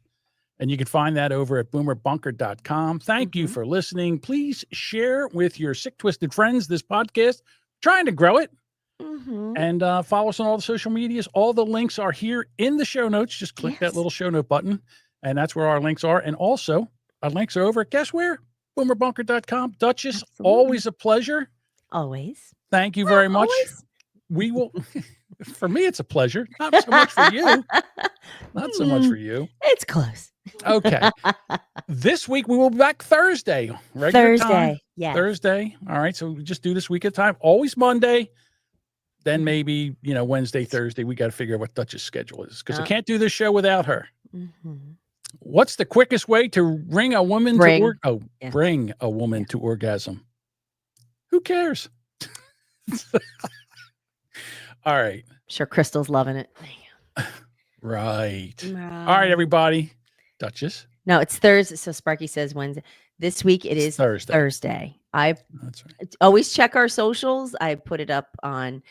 And you can find that over at boomerbunker.com. Thank you for listening. Please share with your sick, twisted friends this podcast. Trying to grow it. And follow us on all the social medias. All the links are here in the show notes. Just click that little show note button, and that's where our links are. And also, our links are over at guess where? Boomerbunker.com. Duchess, always a pleasure. Always. Thank you very much. Always. We will, for me, it's a pleasure. Not so much for you. Not so much for you. It's close. Okay. This week, we will be back Thursday. Regular Thursday. time. Yes. Thursday. All right. So we just do this week at a time. Always Monday. Then maybe, Wednesday, Thursday, we got to figure out what Duchess' schedule is because I can't do this show without her. What's the quickest way to bring a woman Bring. bring a woman to orgasm? Who cares? All right. Sure, Crystal's loving it. Right. All right, everybody. Duchess. No, it's Thursday. So Sparky says Wednesday. This week it is Thursday. Thursday. That's right. Always check our socials. I put it up on,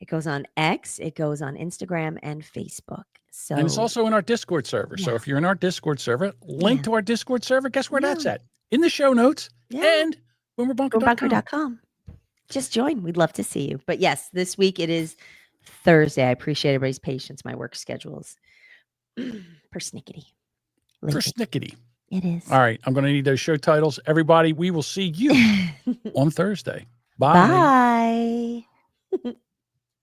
it goes on X, it goes on Instagram and Facebook. So, and it's also in our Discord server. So if you're in our Discord server, link to our Discord server, guess where that's at? In the show notes and boomerbunker.com. Just join. We'd love to see you. But yes, this week it is Thursday. I appreciate everybody's patience. My work schedules persnickety. Persnickety. It is. All right. I'm going to need those show titles. Everybody, we will see you on Thursday. Bye. Bye.